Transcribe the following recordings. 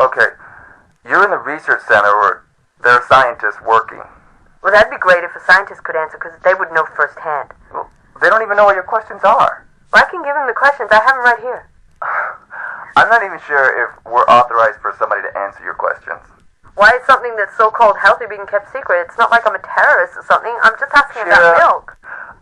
Okay, you're in the research center where there are scientists working. Well, that'd be great if a scientist could answer, because they would know firsthand. Well, they don't even know what your questions are. Well, I can give them the questions. I have them right here. I'm not even sure if we're authorized for somebody to answer your questions. Why is something that's so-called healthy being kept secret? It's not like I'm a terrorist or something. I'm just asking about milk.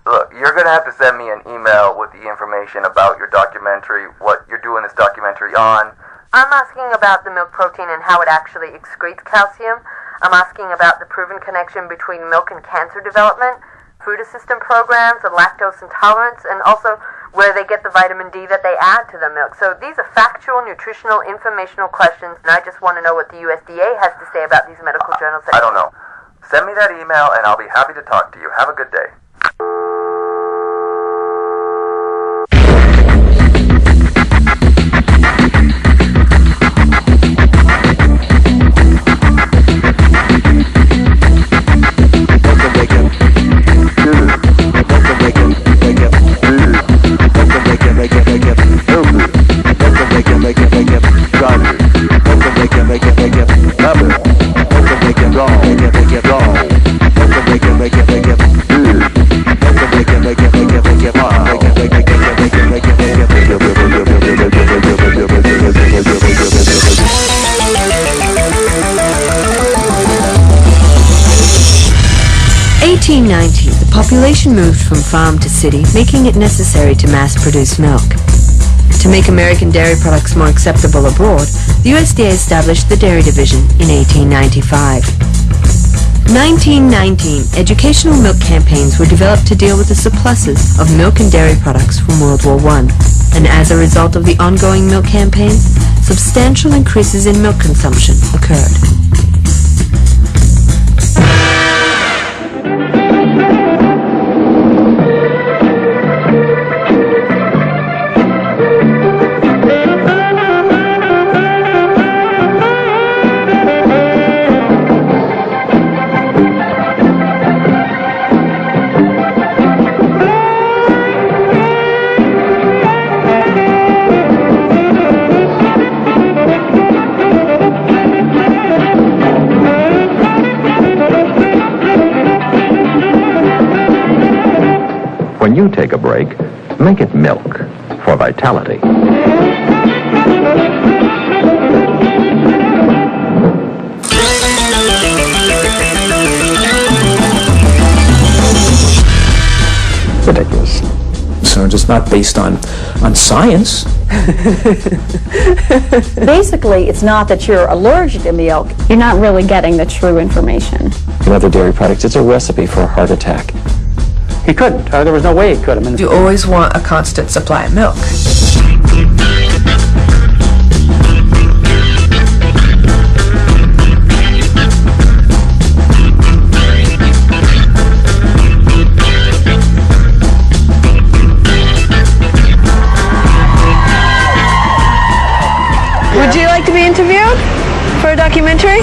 Look, you're going to have to send me an email with the information about your documentary, what you're doing this documentary on. I'm asking about the milk protein and how it actually excretes calcium. I'm asking about the proven connection between milk and cancer development, food assistance programs, and lactose intolerance, and also where they get the vitamin D that they add to the milk. So these are factual, nutritional, informational questions, and I just want to know what the USDA has to say about these medical journals. I don't know. Send me that email, and I'll be happy to talk to you. Have a good day. 1890, the population moved from farm to city, making it necessary to mass-produce milk. To make American dairy products more acceptable abroad, the USDA established the Dairy Division in 1895. 1919, educational milk campaigns were developed to deal with the surpluses of milk and dairy products from World War I. And as a result of the ongoing milk campaign, substantial increases in milk consumption occurred. When you take a break, make it milk for vitality. Ridiculous. So it's not based on science. Basically, it's not that you're allergic to milk. You're not really getting the true information. In other dairy products, it's a recipe for a heart attack. He couldn't. There was no way he could. I mean, you always want a constant supply of milk. Would you like to be interviewed for a documentary?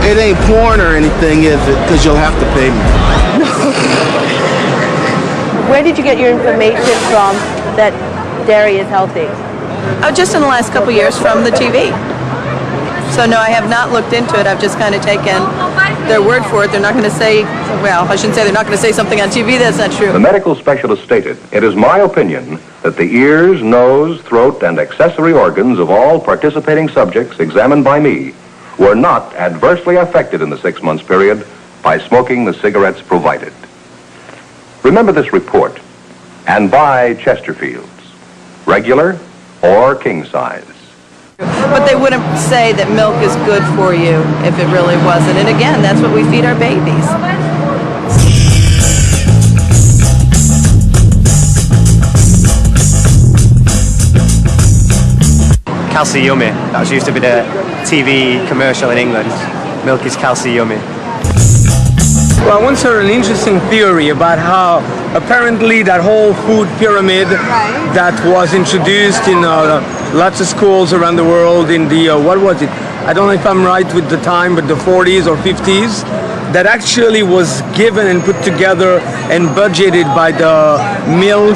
It ain't porn or anything, is it? Because you'll have to pay me. Where did you get your information from that dairy is healthy? Just in the last couple years from the TV. So no, I have not looked into it. I've just kind of taken their word for it. They're not going to say, well, I shouldn't say they're not going to say something on TV that's not true. The medical specialist stated, "It is my opinion that the ears, nose, throat, and accessory organs of all participating subjects examined by me were not adversely affected in the 6 months period by smoking the cigarettes provided." Remember this report and buy Chesterfields, regular or king size. But they wouldn't say that milk is good for you if it really wasn't. And again, that's what we feed our babies. Calci Yummy. That used to be the TV commercial in England. Milk is Calci Yummy. Well, I once heard an interesting theory about how apparently that whole food pyramid that was introduced in lots of schools around the world in the, what was it? I don't know if I'm right with the time, but the 40s or 50s, that actually was given and put together and budgeted by the Milk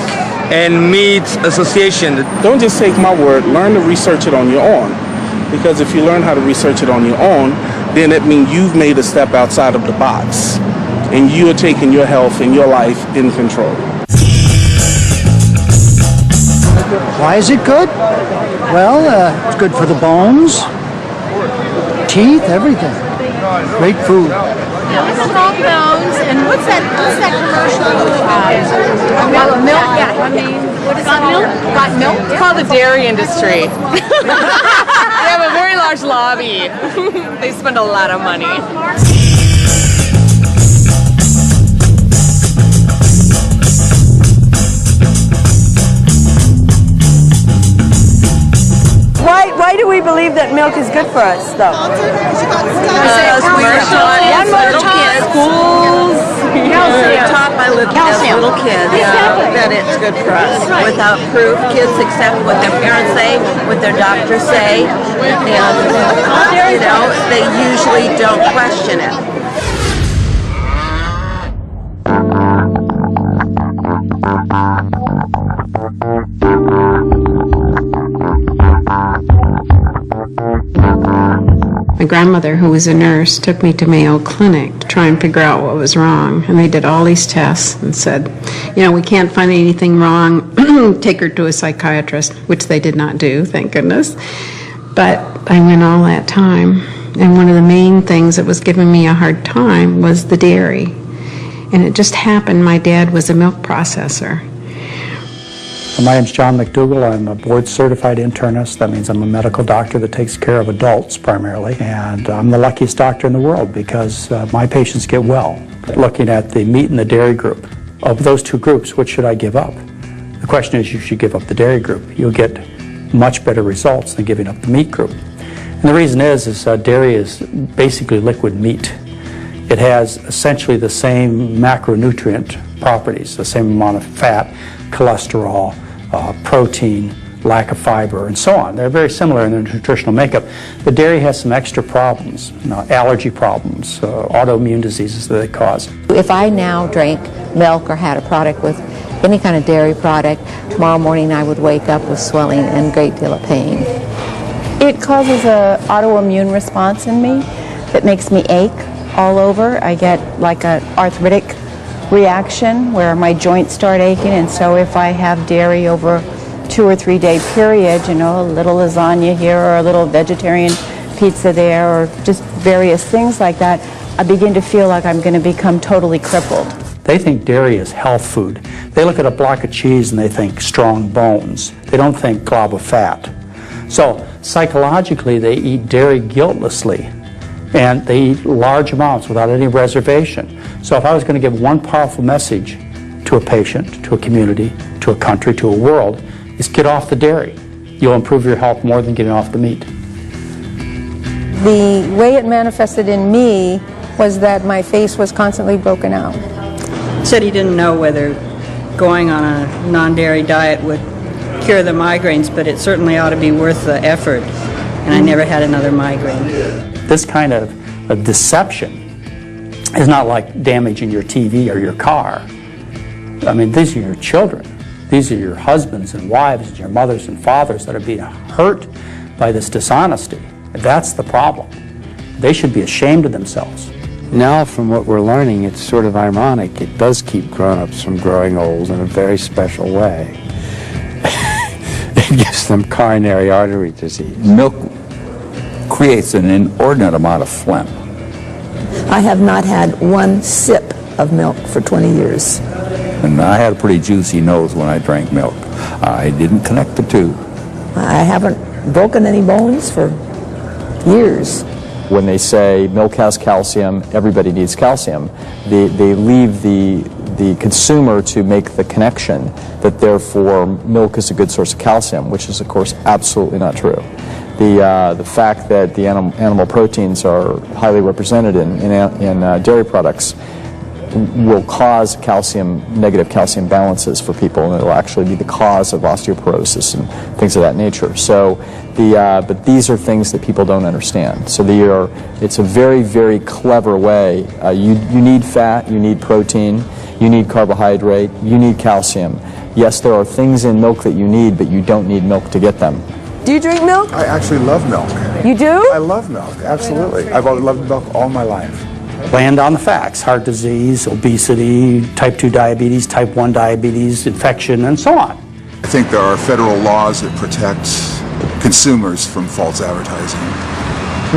and Meat Association. Don't just take my word, learn to research it on your own. Because if you learn how to research it on your own, then it means you've made a step outside of the box. And you are taking your health and your life in control. Why is it good? Well, it's good for the bones, teeth, everything. Great food. Strong bones, and what's that commercial? Milk? Yeah, I mean, what is that? Got milk? It's called the dairy industry. They have a very large lobby. They spend a lot of money. Why do we believe that milk is good for us, though? One more time. Schools. We're taught by little kids that it's good for us. Without proof, kids accept what their parents say, what their doctors say, and they usually don't question it. My grandmother, who was a nurse, took me to Mayo Clinic to try and figure out what was wrong. And they did all these tests and said, we can't find anything wrong. Take her to a psychiatrist, which they did not do, thank goodness. But I went all that time. And one of the main things that was giving me a hard time was the dairy. And it just happened my dad was a milk processor. My name's John McDougall. I'm a board-certified internist. That means I'm a medical doctor that takes care of adults primarily. And I'm the luckiest doctor in the world because my patients get well. Looking at the meat and the dairy group, of those two groups, which should I give up? The question is, you should give up the dairy group. You'll get much better results than giving up the meat group. And the reason is dairy is basically liquid meat. It has essentially the same macronutrient properties, the same amount of fat, cholesterol, protein, lack of fiber, and so on. They're very similar in their nutritional makeup. The dairy has some extra problems, allergy problems, autoimmune diseases that they cause. If I now drank milk or had a product with any kind of dairy product, tomorrow morning I would wake up with swelling and a great deal of pain. It causes an autoimmune response in me that makes me ache all over. I get like an arthritic reaction where my joints start aching, and so if I have dairy over 2 or 3 day period, a little lasagna here or a little vegetarian pizza there or just various things like that, I begin to feel like I'm going to become totally crippled. They think dairy is health food. They look at a block of cheese and they think strong bones. They don't think glob of fat. So psychologically they eat dairy guiltlessly, and they eat large amounts without any reservation. So if I was going to give one powerful message to a patient, to a community, to a country, to a world, is get off the dairy. You'll improve your health more than getting off the meat. The way it manifested in me was that my face was constantly broken out. He said he didn't know whether going on a non-dairy diet would cure the migraines, but it certainly ought to be worth the effort, and I never had another migraine. This kind of deception is not like damaging your TV or your car. I mean, these are your children. These are your husbands and wives and your mothers and fathers that are being hurt by this dishonesty. That's the problem. They should be ashamed of themselves. Now, from what we're learning, it's sort of ironic. It does keep grown-ups from growing old in a very special way. It gives them coronary artery disease. Milk creates an inordinate amount of phlegm. I have not had one sip of milk for 20 years. And I had a pretty juicy nose when I drank milk. I didn't connect the two. I haven't broken any bones for years. When they say milk has calcium, everybody needs calcium, they leave the consumer to make the connection that therefore milk is a good source of calcium, which is of course absolutely not true. The fact that the animal proteins are highly represented in dairy products will cause negative calcium balances for people, and it will actually be the cause of osteoporosis and things of that nature. So, but these are things that people don't understand. So it's a very, very clever way. You need fat, you need protein, you need carbohydrate, you need calcium. Yes, there are things in milk that you need, but you don't need milk to get them. Do you drink milk? I actually love milk. You do? I love milk, absolutely. I've loved milk all my life. Laying down the facts: heart disease, obesity, type 2 diabetes, type 1 diabetes, infection, and so on. I think there are federal laws that protect consumers from false advertising.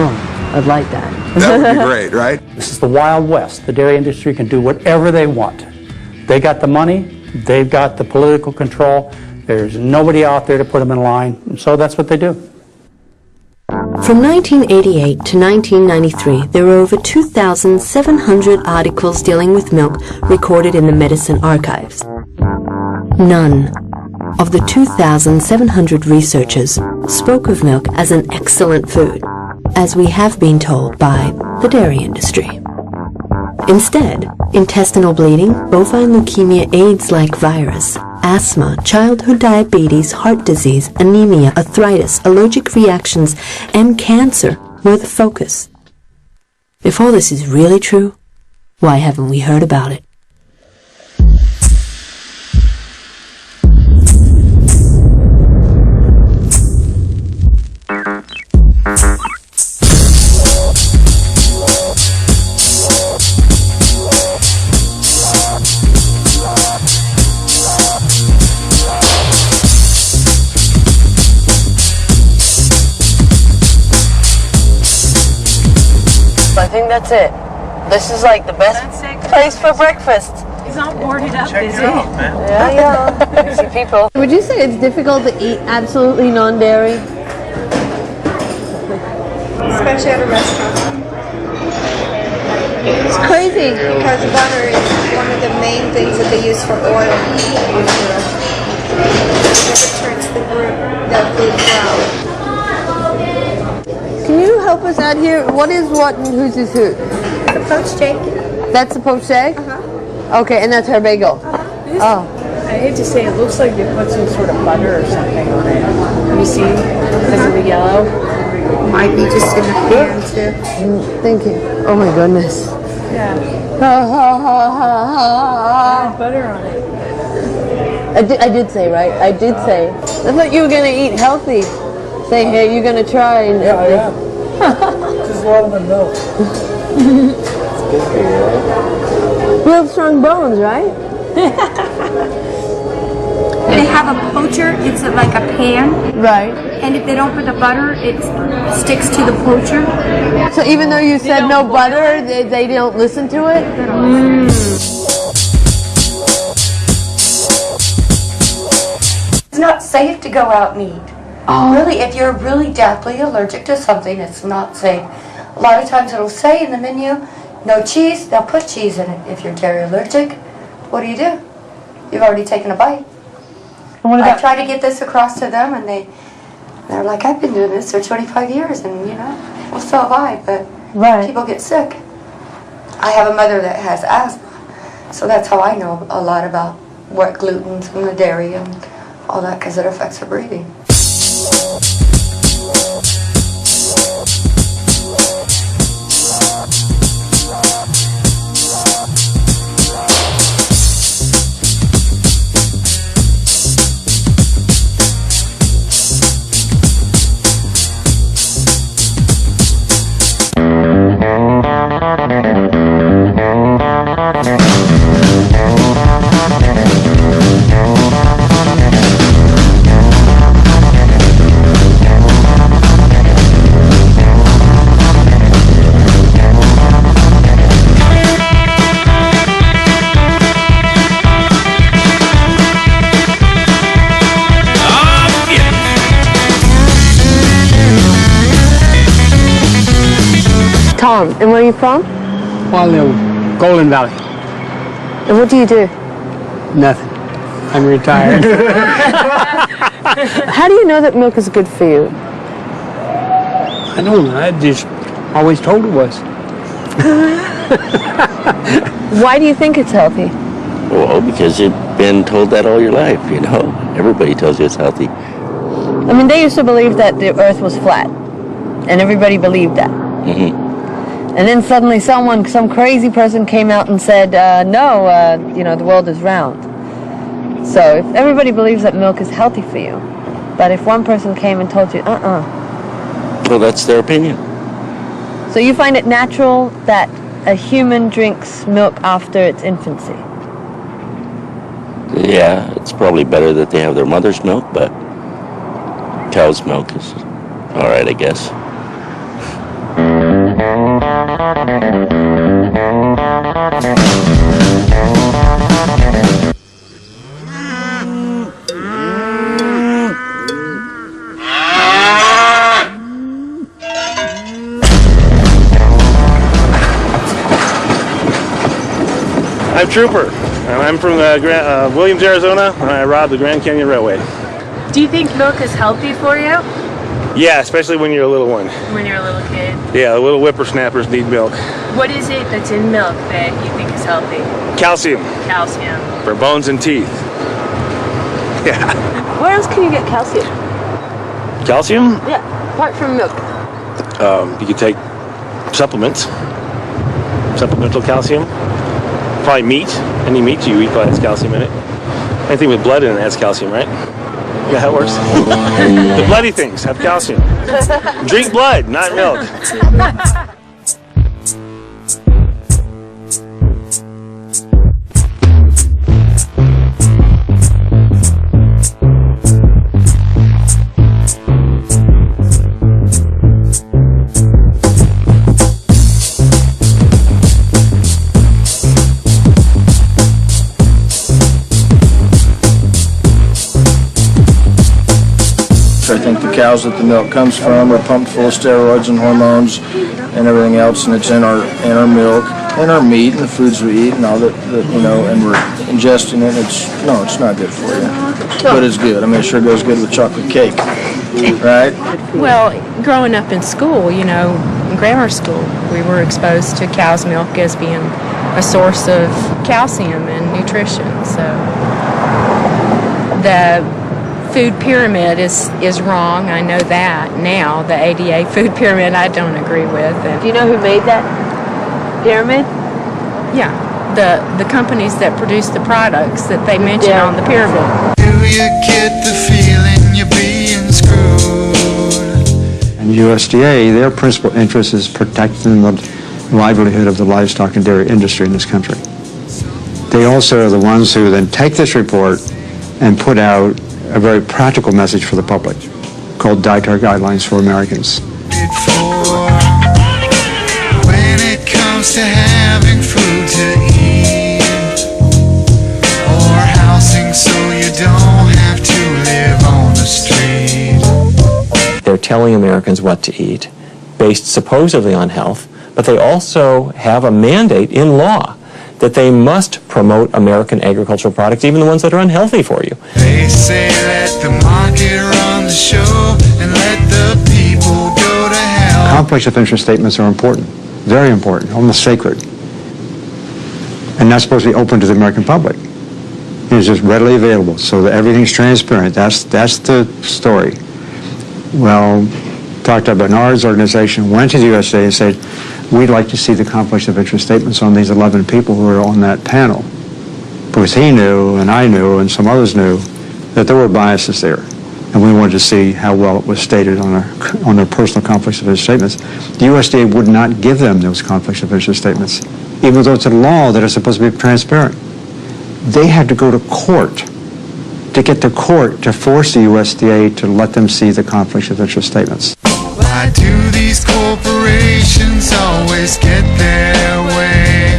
Oh, I'd like that. That would be great, right? This is the Wild West. The dairy industry can do whatever they want. They got the money, they've got the political control, there's nobody out there to put them in line, and so that's what they do. From 1988 to 1993, there were over 2,700 articles dealing with milk recorded in the medicine archives. None of the 2,700 researchers spoke of milk as an excellent food, as we have been told by the dairy industry. Instead, intestinal bleeding, bovine leukemia, AIDS-like virus, asthma, childhood diabetes, heart disease, anemia, arthritis, allergic reactions, and cancer were the focus. If all this is really true, why haven't we heard about it? I think that's it. This is like the best place for breakfast. He's all boarded up, Check is it out, man. Yeah. Busy people. Would you say it's difficult to eat absolutely non-dairy? Especially at a restaurant. It's crazy. Because butter is one of the main things that they use for oil. It turns the food brown. Can you help us out here? What is what and whose is who? The poached egg. That's the poached egg? Uh-huh. Okay, and that's her bagel. Oh. I hate to say it looks like they put some sort of butter or something on it. Let me see. Because of the yellow. Might be just in the pan too. Thank you. Oh my goodness. Yeah. Butter on it. I did say, right? I did say. I thought you were going to eat healthy. Say, hey, you're going to try. And Just a lot of the milk. Real strong bones, right? They have a poacher. It's like a pan. Right. And if they don't put the butter, it sticks to the poacher. So even though you said no butter, they don't listen to it? It's not safe to go out and eat. Really, if you're really deathly allergic to something, it's not safe. A lot of times it'll say in the menu, no cheese, they'll put cheese in it. If you're dairy allergic, what do? You've already taken a bite. I try to get this across to them, and they're like, I've been doing this for 25 years, and well, so have I, but people get sick. I have a mother that has asthma, so that's how I know a lot about what glutens and the dairy and all that, because it affects her breathing. Tom, and where are you from? Well, Golden Valley. And what do you do? Nothing. I'm retired. How do you know that milk is good for you? I don't know. I just always told it was. Why do you think it's healthy? Well, because you've been told that all your life, Everybody tells you it's healthy. I mean, they used to believe that the earth was flat. And everybody believed that. Mm-hmm. And then suddenly some crazy person came out and said, no, the world is round. So if everybody believes that milk is healthy for you, but if one person came and told you, Well, that's their opinion. So you find it natural that a human drinks milk after its infancy? Yeah, it's probably better that they have their mother's milk, but cow's milk is all right, I guess. I'm Trooper, and I'm from Williams, Arizona, and I rob the Grand Canyon Railway. Do you think milk is healthy for you? Yeah, especially when you're a little one. When you're a little kid? Yeah, the little whippersnappers need milk. What is it that's in milk that you think is healthy? Calcium. Calcium. For bones and teeth. Yeah. Where else can you get calcium? Calcium? Yeah, apart from milk. You could take supplements. Supplemental calcium. Probably meat. Any meat you eat probably has calcium in it. Anything with blood in it has calcium, right? Yeah, how it works. The bloody things have calcium. Drink blood, not milk. I think the cows that the milk comes from are pumped full of steroids and hormones and everything else, and it's in our milk and our meat and the foods we eat and all that you know, and we're ingesting it. It's not good for you, but it's good. I mean, it sure goes good with chocolate cake, right? Well, growing up in school, you know, in grammar school, we were exposed to cow's milk as being a source of calcium and nutrition. So the food pyramid is wrong. I know that now. The ADA food pyramid I don't agree with. And do you know who made that pyramid? Yeah, the companies that produce the products that they mention on the pyramid. Do you get the feeling you're being screwed? And USDA, their principal interest is protecting the livelihood of the livestock and dairy industry in this country. They also are the ones who then take this report and put out a very practical message for the public called Dietary Guidelines for Americans. When it comes to having food to eat or housing so you don't have to live on the street. They're telling Americans what to eat, based supposedly on health, but they also have a mandate in law that they must promote American agricultural products, even the ones that are unhealthy for you. They say let the market run the show and let the people go to hell. Conflicts of interest statements are important, very important, almost sacred. And that's supposed to be open to the American public. It's just readily available so that everything's transparent. That's the story. Well, Dr. Bernard's organization went to the USDA and said, we'd like to see the conflicts of interest statements on these 11 people who were on that panel. Because he knew, and I knew, and some others knew, that there were biases there. And we wanted to see how well it was stated on their personal conflicts of interest statements. The USDA would not give them those conflicts of interest statements, even though it's a law that is supposed to be transparent. They had to go to court to get the court to force the USDA to let them see the conflicts of interest statements. Why do these corporations always get their way?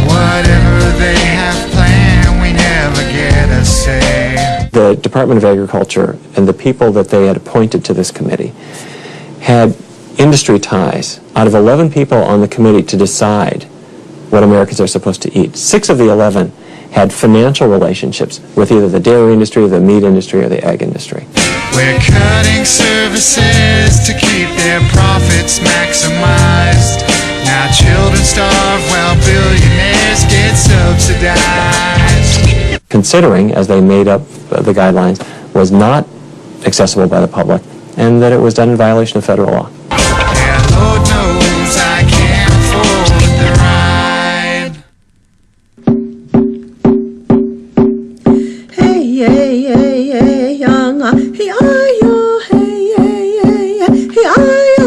Whatever they have planned, we never get a say. The Department of Agriculture and the people that they had appointed to this committee had industry ties. Out of 11 people on the committee to decide what Americans are supposed to eat, 6 of the 11 had financial relationships with either the dairy industry, the meat industry, or the egg industry. We're cutting services to keep their profits maximized. Now children starve while billionaires get subsidized. Considering, as they made up the guidelines, was not accessible by the public, and that it was done in violation of federal law. Yeah, Lord knows I can't afford the ride. Hey, hey, hey, hey, young, hey, are you, hey, hey, hey, hey, are you?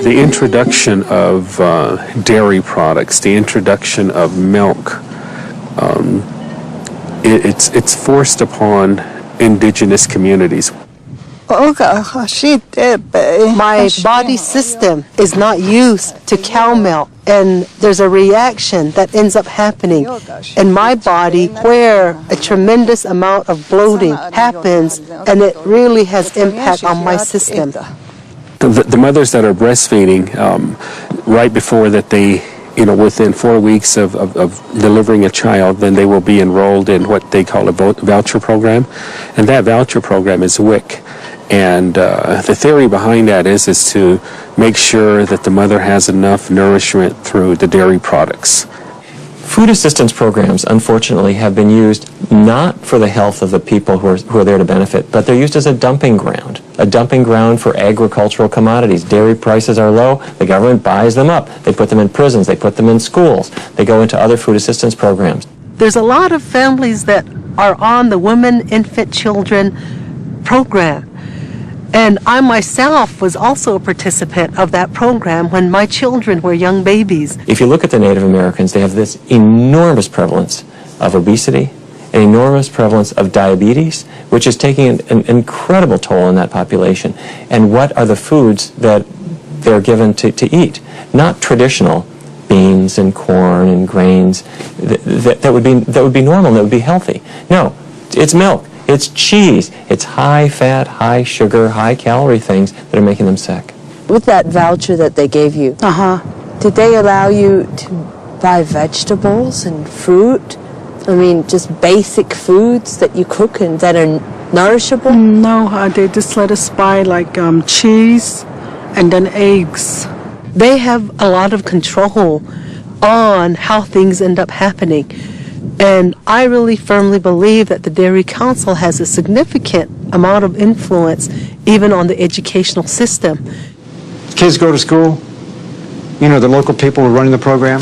The introduction of dairy products, the introduction of milk, it's forced upon indigenous communities. My body system is not used to cow milk, and there's a reaction that ends up happening in my body where a tremendous amount of bloating happens, and it really has impact on my system. The mothers that are breastfeeding, right before that they, within 4 weeks of delivering a child, then they will be enrolled in what they call a voucher program, and that voucher program is WIC. And the theory behind that is to make sure that the mother has enough nourishment through the dairy products. Food assistance programs, unfortunately, have been used not for the health of the people who are there to benefit, but they're used as a dumping ground for agricultural commodities. Dairy prices are low, the government buys them up. They put them in prisons, they put them in schools, they go into other food assistance programs. There's a lot of families that are on the Women, Infant, Children program. And I myself was also a participant of that program when my children were young babies. If you look at the Native Americans, they have this enormous prevalence of obesity, an enormous prevalence of diabetes, which is taking an incredible toll on that population. And what are the foods that they're given to eat? Not traditional beans and corn and grains that would be normal, that would be healthy. No, it's milk. It's cheese. It's high-fat, high-sugar, high-calorie things that are making them sick. With that voucher that they gave you, did they allow you to buy vegetables and fruit? I mean, just basic foods that you cook and that are nourishable? No, they just let us buy like cheese and then eggs. They have a lot of control on how things end up happening. And I really firmly believe that the Dairy Council has a significant amount of influence even on the educational system. Kids go to school, the local people who are running the program,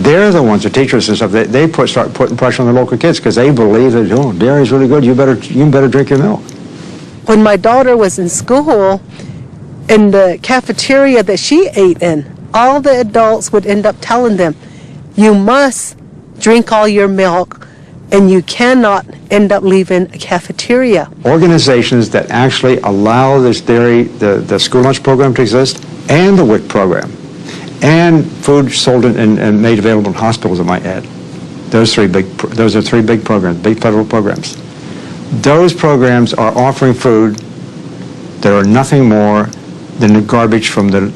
they're the ones, the teachers and stuff, they start putting pressure on the local kids because they believe that, dairy's really good, you better drink your milk. When my daughter was in school, in the cafeteria that she ate in, all the adults would end up telling them, you must drink all your milk, and you cannot end up leaving a cafeteria. Organizations that actually allow this dairy, the school lunch program to exist, and the WIC program, and food sold and made available in hospitals, I might add. Those are three big programs, big federal programs. Those programs are offering food that are nothing more than the garbage from the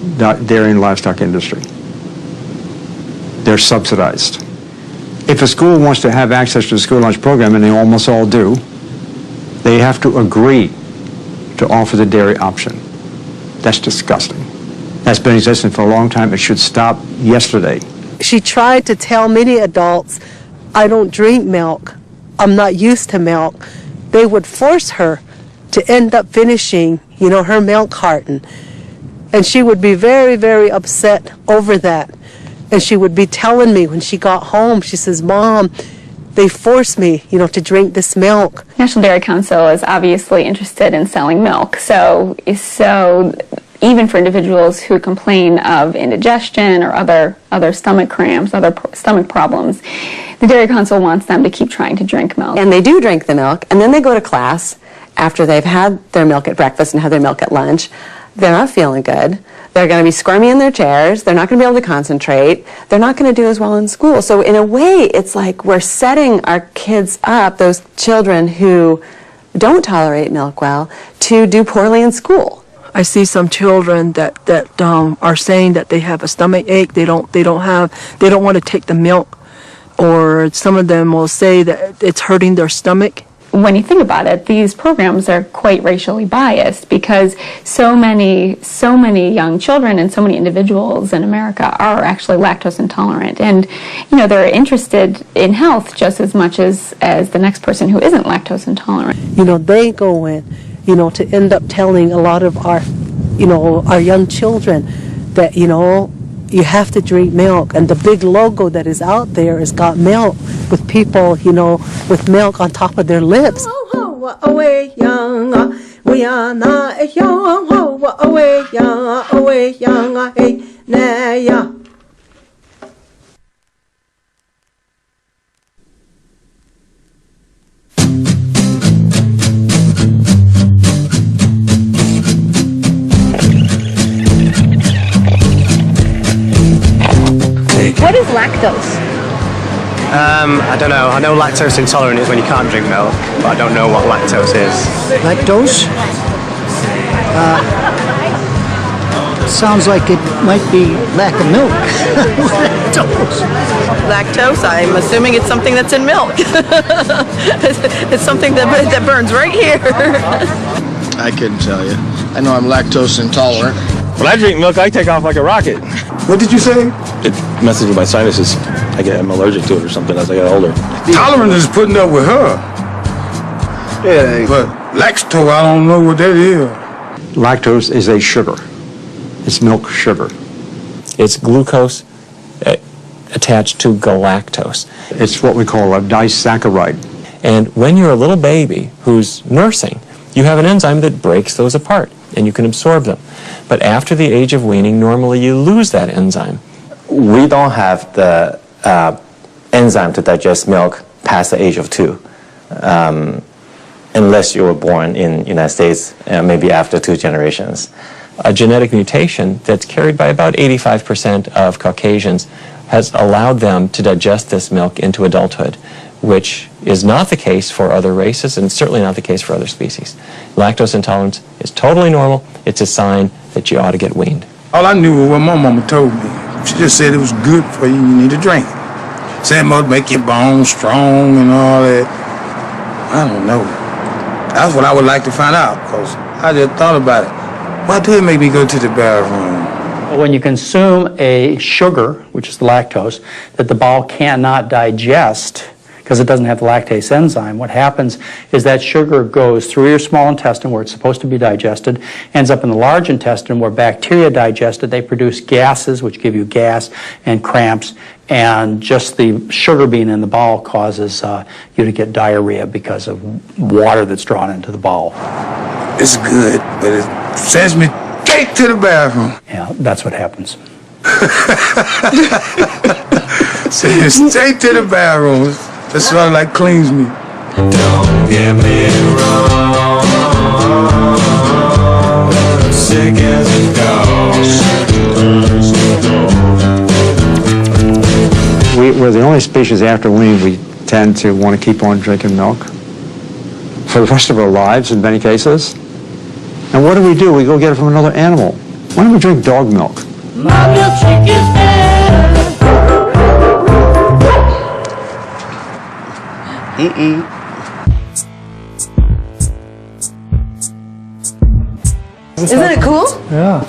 dairy and livestock industry. They're subsidized. If a school wants to have access to the school lunch program, and they almost all do, they have to agree to offer the dairy option. That's disgusting. That's been existing for a long time. It should stop yesterday. She tried to tell many adults, I don't drink milk. I'm not used to milk. They would force her to end up finishing, her milk carton. And she would be very, very upset over that. And she would be telling me when she got home, she says, Mom, they forced me, to drink this milk. National Dairy Council is obviously interested in selling milk. So even for individuals who complain of indigestion or other stomach cramps, other stomach problems, the Dairy Council wants them to keep trying to drink milk. And they do drink the milk, and then they go to class after they've had their milk at breakfast and had their milk at lunch. They're not feeling good. They're going to be squirmy in their chairs. They're not going to be able to concentrate. They're not going to do as well in school. So in a way, it's like we're setting our kids up, those children who don't tolerate milk well, to do poorly in school. I see some children that are saying that they have a stomach ache. They don't want to take the milk, or some of them will say that it's hurting their stomach. When you think about it, these programs are quite racially biased because so many young children and so many individuals in America are actually lactose intolerant, and they're interested in health just as much as the next person who isn't lactose intolerant. They go in, to end up telling a lot of our young children that you have to drink milk, and the big logo that is out there has got milk with people, with milk on top of their lips. 我喂养啊，喂呀那哎呀我喂养啊，喂养啊嘿那呀。What is lactose? I don't know. I know lactose intolerant is when you can't drink milk, but I don't know what lactose is. Lactose? Sounds like it might be lack of milk. Lactose. Lactose, I'm assuming it's something that's in milk. It's something that burns right here. I couldn't tell you. I know I'm lactose intolerant. When I drink milk, I take off like a rocket. What did you say? It messes with my sinuses. I'm allergic to it or something as I get older. Tolerance is putting up with her. Yeah, but lactose, I don't know what that is. Lactose is a sugar. It's milk sugar. It's glucose attached to galactose. It's what we call a disaccharide. And when you're a little baby who's nursing, you have an enzyme that breaks those apart, and you can absorb them. But after the age of weaning, normally you lose that enzyme. We don't have the enzyme to digest milk past the age of 2, unless you were born in the United States, maybe after 2 generations. A genetic mutation that's carried by about 85% of Caucasians has allowed them to digest this milk into adulthood, which is not the case for other races and certainly not the case for other species. Lactose intolerance is totally normal. It's a sign that you ought to get weaned. All I knew was what my mama told me. She just said it was good for you, you need to drink. Said it must make your bones strong and all that. I don't know. That's what I would like to find out, because I just thought about it. Why do it make me go to the bathroom? When you consume a sugar, which is the lactose, that the bowel cannot digest because it doesn't have the lactase enzyme, what happens is that sugar goes through your small intestine where it's supposed to be digested, ends up in the large intestine where bacteria digest it. They produce gases, which give you gas and cramps, and just the sugar being in the bowel causes you to get diarrhea because of water that's drawn into the bowel. It's good, but it sends me straight to the bathroom. Yeah, that's what happens. Sends me straight to the bathroom. That's what like cleans me. Don't get me wrong, sick as a dog. We're the only species after weaning we tend to want to keep on drinking milk for the rest of our lives in many cases. And what do? We go get it from another animal. Why don't we drink dog milk? My milkshake is better. Isn't it cool? Yeah.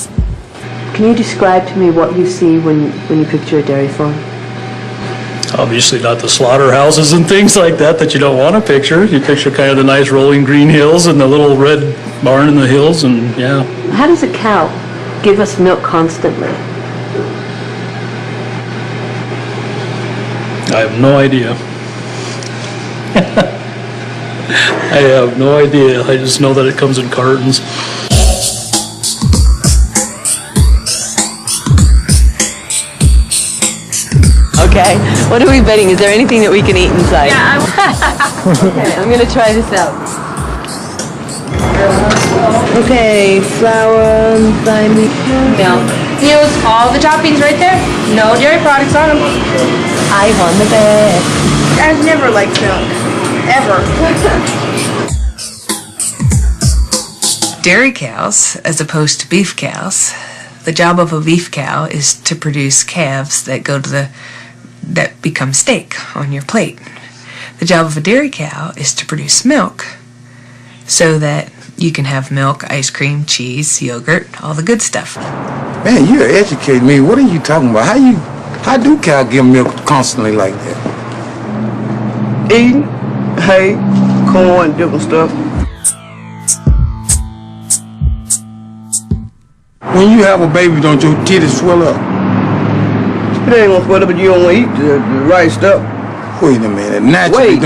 Can you describe to me what you see when you picture a dairy farm? Obviously not the slaughterhouses and things like that you don't want to picture. You picture kind of the nice rolling green hills and the little red barn in the hills, and yeah. How does a cow give us milk constantly? I have no idea. I have no idea. I just know that it comes in cartons. Okay, what are we betting? Is there anything that we can eat inside? Yeah, okay, I'm gonna try this out. Okay, flour, milk. Use all the toppings right there. No dairy products on them. I want the best. I've never liked milk. Ever. Dairy cows, as opposed to beef cows, the job of a beef cow is to produce calves that that become steak on your plate. The job of a dairy cow is to produce milk so that you can have milk, ice cream, cheese, yogurt, all the good stuff. Man, you're educating me. What are you talking about? How do cows give milk constantly like that? Eating hay, corn, different stuff. When you have a baby, don't your titties swell up? It ain't gonna swell up, but you don't eat the right stuff. Wait a minute. Naturally,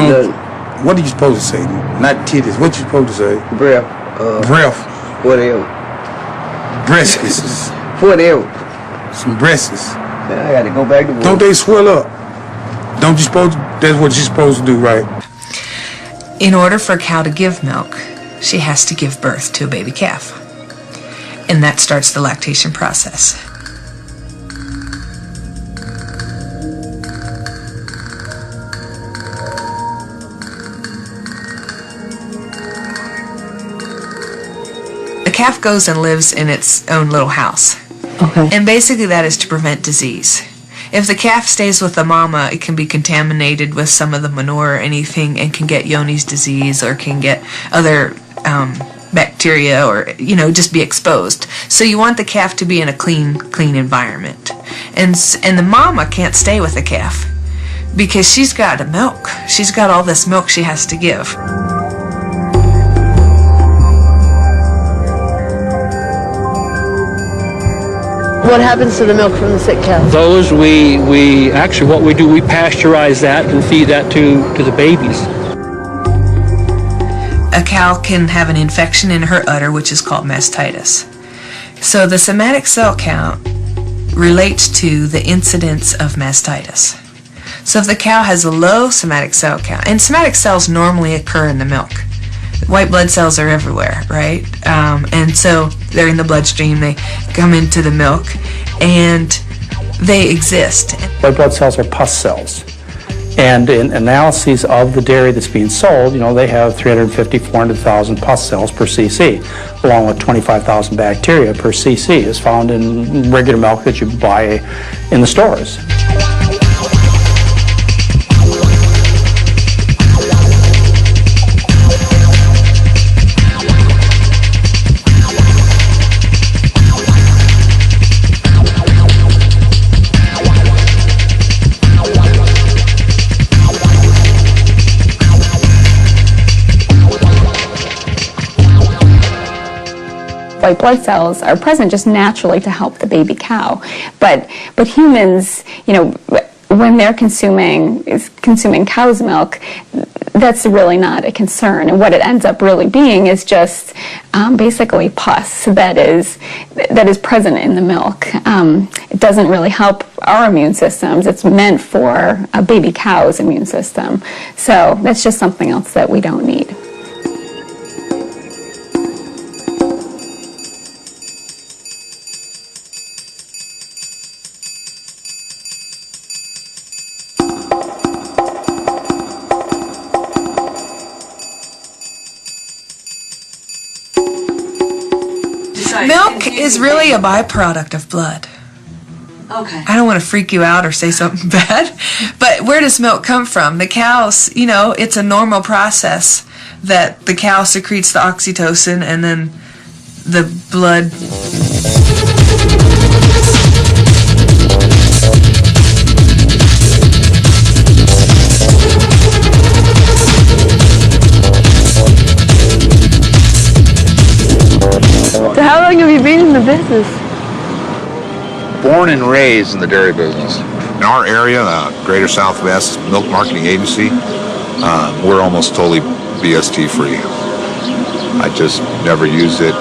what are you supposed to say? Not titties. What you supposed to say? Breath. Breath. Whatever. Breasts. Whatever. Some breasts. Man, I got to go back to work. Don't they swell up? Don't you supposed? That's what you're supposed to do, right? In order for a cow to give milk, she has to give birth to a baby calf. And that starts the lactation process. A calf goes and lives in its own little house. Okay. And basically that is to prevent disease. If the calf stays with the mama, it can be contaminated with some of the manure or anything and can get Johne's disease or can get other bacteria or, just be exposed. So you want the calf to be in a clean environment. And the mama can't stay with the calf because she's got to milk. She's got all this milk she has to give. What happens to the milk from the sick cows? Those we actually what we do, we pasteurize that and feed that to the babies. A cow can have an infection in her udder, which is called mastitis. So the somatic cell count relates to the incidence of mastitis. So if the cow has a low somatic cell count, and somatic cells normally occur in the milk. White blood cells are everywhere, right? And so they're in the bloodstream, they come into the milk, and they exist. White blood cells are pus cells. And in analyses of the dairy that's being sold, they have 350, 400,000 pus cells per cc, along with 25,000 bacteria per cc is found in regular milk that you buy in the stores. White blood cells are present just naturally to help the baby cow, but humans, when they're consuming cow's milk, that's really not a concern. And what it ends up really being is just basically pus that is present in the milk. It doesn't really help our immune systems. It's meant for a baby cow's immune system. So that's just something else that we don't need. Milk is really a byproduct of blood. Okay. I don't want to freak you out or say something bad, but where does milk come from? The cows, it's a normal process that the cow secretes the oxytocin and then the blood. So how long have you been in the business? Born and raised in the dairy business. In our area, the Greater Southwest Milk Marketing Agency, we're almost totally BST free. I just never used it.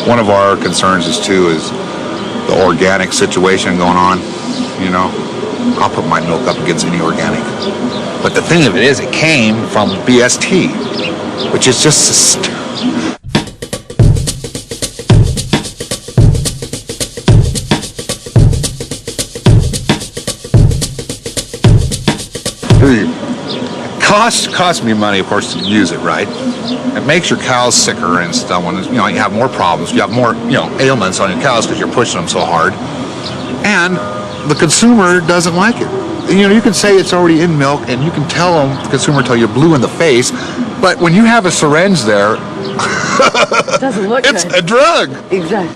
One of our concerns is the organic situation going on. I'll put my milk up against any organic. But the thing of it is, it came from BST, which is just costs me money, of course, to use it, right? It makes your cows sicker and stuff. When you have more problems, you have more ailments on your cows because you're pushing them so hard, and the consumer doesn't like it. You can say it's already in milk, and you can tell them, the consumer tell you blue in the face, but when you have a syringe there, It doesn't look it's good. a drug. Exactly.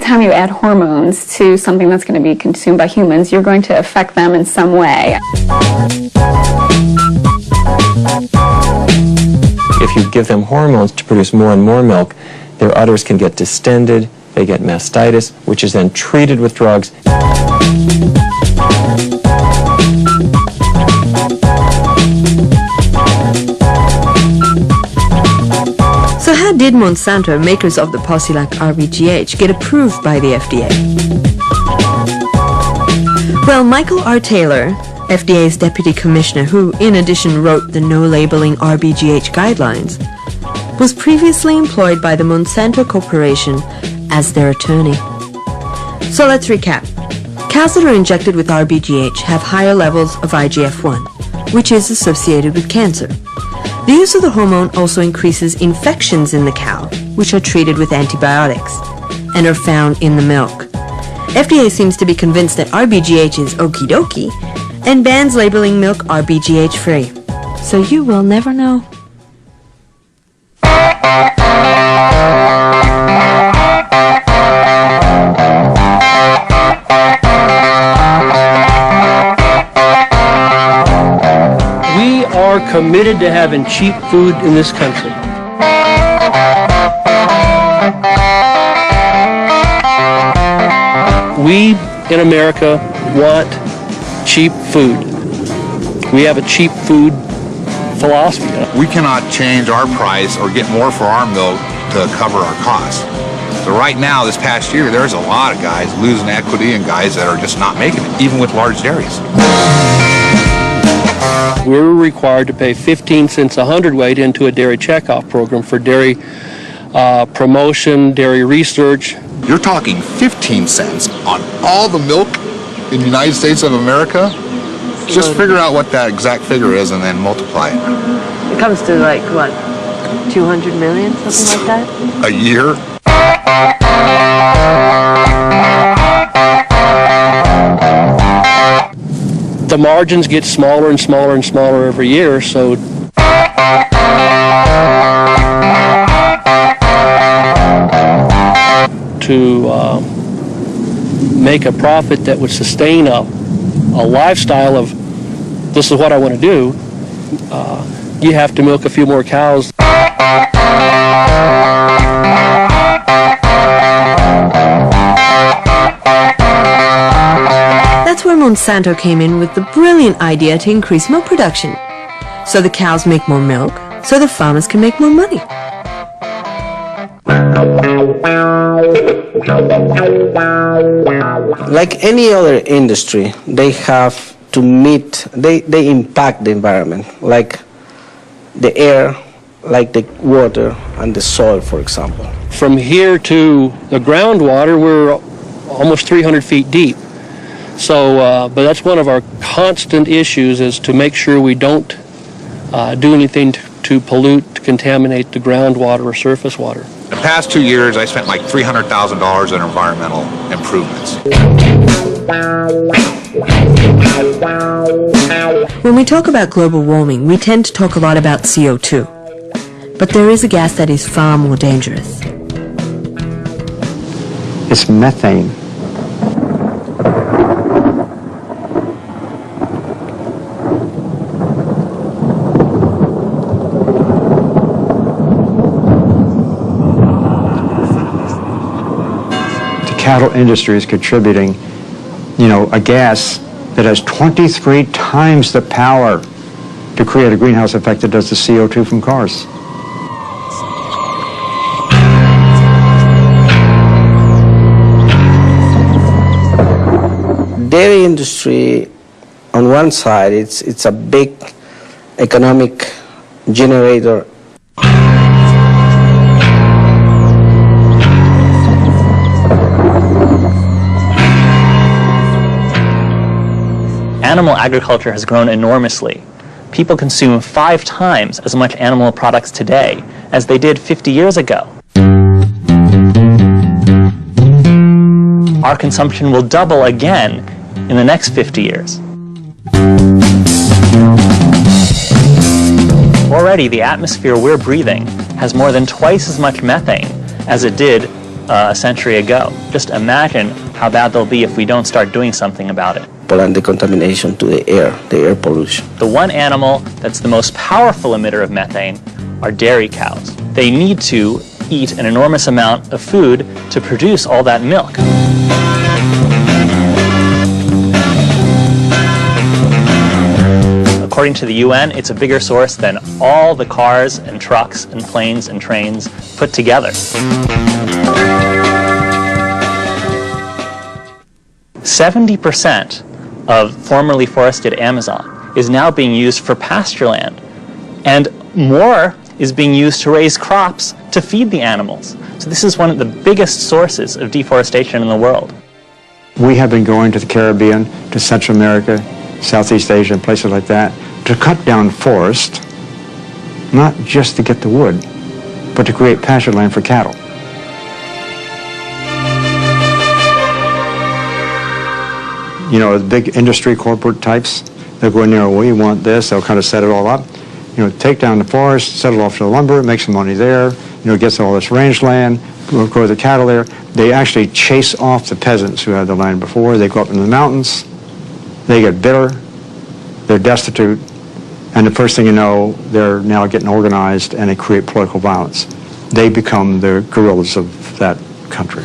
anytime you add hormones to something that's going to be consumed by humans, you're going to affect them in some way. If you give them hormones to produce more and more milk, their udders can get distended, they get mastitis, which is then treated with drugs. So how did Monsanto, makers of the posse like RBGH, get approved by the FDA? Well, Michael R. Taylor, FDA's deputy commissioner, who in addition wrote the no labeling RBGH guidelines, was previously employed by the Monsanto Corporation as their attorney. So let's recap. Cows that are injected with RBGH have higher levels of IGF-1, which is associated with cancer. The use of the hormone also increases infections in the cow, which are treated with antibiotics and are found in the milk. FDA seems to be convinced that RBGH is okie dokie and bans labeling milk RBGH free. So you will never know. We are committed to having cheap food in this country. We in America want cheap food. We have a cheap food philosophy. We cannot change our price or get more for our milk to cover our costs. So right now, this past year, there's a lot of guys losing equity and guys that are just not making it, even with large dairies. We're required to pay 15 cents a hundredweight into a dairy checkoff program for dairy promotion, dairy research. You're talking 15 cents on all the milk in the United States of America? Just figure out what that exact figure is and then multiply it. It comes to like, what, 200 million, something like that? A year? The margins get smaller and smaller and smaller every year, so to make a profit that would sustain a lifestyle of this is what I want to do, you have to milk a few more cows. That's where Monsanto came in with the brilliant idea to increase milk production. So the cows make more milk, so the farmers can make more money. Like any other industry, they have to meet, they impact the environment, like the air, like the water and the soil, for example. From here to the groundwater, we're almost 300 feet deep. So, but that's one of our constant issues, is to make sure we don't do anything to pollute, to contaminate the groundwater or surface water. The past 2 years, I spent like $300,000 in environmental improvements. When we talk about global warming, we tend to talk a lot about CO2. But there is a gas that is far more dangerous. It's methane. Cattle industry is contributing, a gas that has 23 times the power to create a greenhouse effect that does the CO2 from cars. Dairy industry, on one side, it's a big economic generator. Animal agriculture has grown enormously. People consume 5 times as much animal products today as they did 50 years ago. Our consumption will double again in the next 50 years. Already, the atmosphere we're breathing has more than twice as much methane as it did a century ago. Just imagine how bad they'll be if we don't start doing something about it. And the contamination to the air pollution. The one animal that's the most powerful emitter of methane are dairy cows. They need to eat an enormous amount of food to produce all that milk. According to the UN, it's a bigger source than all the cars and trucks and planes and trains put together. 70% of formerly forested Amazon is now being used for pasture land, and more is being used to raise crops to feed the animals. So this is one of the biggest sources of deforestation in the world. We have been going to the Caribbean, to Central America, Southeast Asia, and places like that, to cut down forest, not just to get the wood, but to create pasture land for cattle. You know, the big industry corporate types, they'll go in there, we want this, they'll kind of set it all up. You know, take down the forest, set it off to the lumber, make some money there, you know, gets all this rangeland, grow the cattle there. They actually chase off the peasants who had the land before. They go up into the mountains, they get bitter, they're destitute, and the first thing you know, they're now getting organized and they create political violence. They become the guerrillas of that country.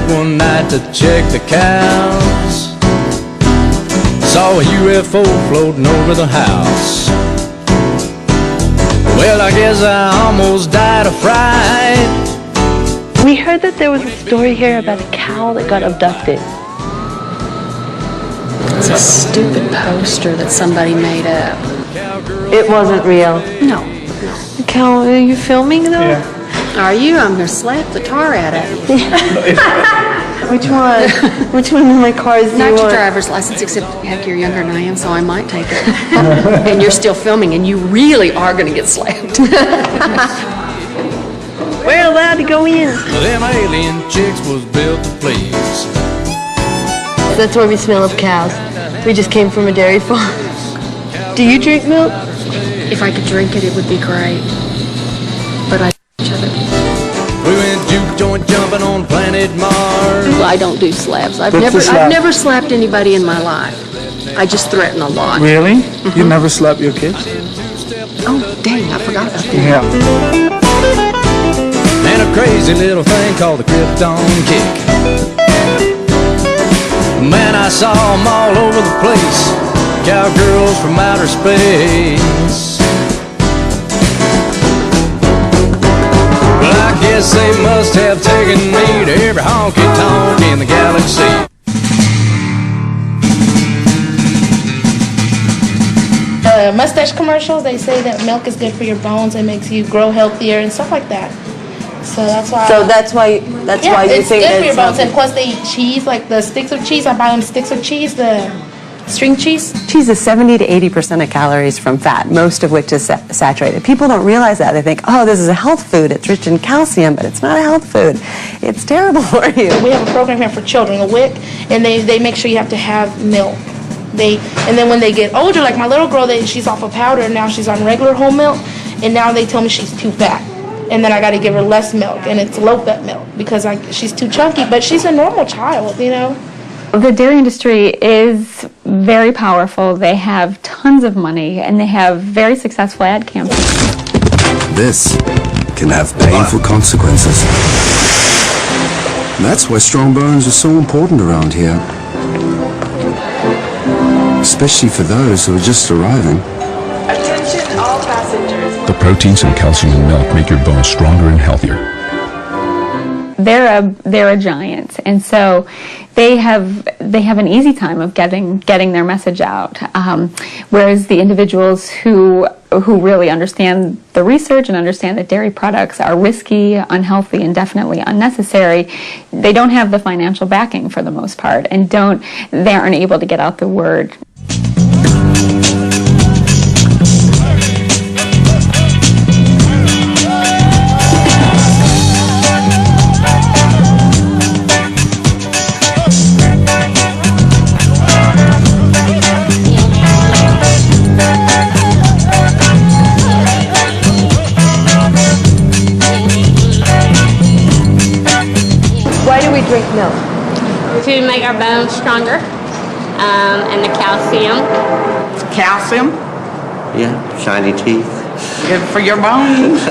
One night to check the cows, saw a UFO floating over the house. Well, I guess I almost died of fright. We heard that there was a story here about a cow that got abducted. It's a stupid poster that somebody made up. It wasn't real. No. The cow, are you filming though? Yeah. Are you? I'm going to slap the tar out of you. Which one? Which one of my cars do you Not your want? driver's license, except, heck, you're younger than I am, so I might take it. And you're still filming, and you really are going to get slapped. We're allowed to go in. Them alien chicks was built to please. That's why we smell of cows. We just came from a dairy farm. Do you drink milk? If I could drink it, it would be great. But I each other. We went juke joint jumping on planet Mars. I don't do slaps. I've never slapped anybody in my life. I just threaten a lot. Really? You never slap your kids? Oh, dang, I forgot about that. Yeah. And a crazy little thing called the Krypton kick. Man, I saw them all over the place. Cowgirls from outer space. Well, I guess they must have taken me to every honky-tonk in the galaxy. Mustache commercials, they say that milk is good for your bones and makes you grow healthier and stuff like that. So that's why. So that's why you it's think good for your it's bones. And plus, they eat cheese, like the sticks of cheese. I buy them sticks of cheese, the string cheese. Cheese is 70 to 80% of calories from fat, most of which is saturated. People don't realize that. They think, oh, this is a health food. It's rich in calcium, but it's not a health food. It's terrible for you. We have a program here for children, a WIC, and they make sure you have to have milk. And then when they get older, like my little girl, she's off of powder, and now she's on regular whole milk, and now they tell me she's too fat. And then I got to give her less milk, and it's low-fat milk, because she's too chunky, but she's a normal child, you know. The dairy industry is very powerful. They have tons of money, and they have very successful ad campaigns. This can have painful consequences. That's why strong bones are so important around here. Especially for those who are just arriving. Attention all passengers. The proteins and calcium in milk make your bones stronger and healthier. They're a giant, and so they have an easy time of getting their message out. Whereas the individuals who really understand the research and understand that dairy products are risky, unhealthy, and definitely unnecessary, they don't have the financial backing for the most part, and they aren't able to get out the word. drink milk? To make our bones stronger, and the calcium. Calcium? Yeah, shiny teeth. Good for your bones.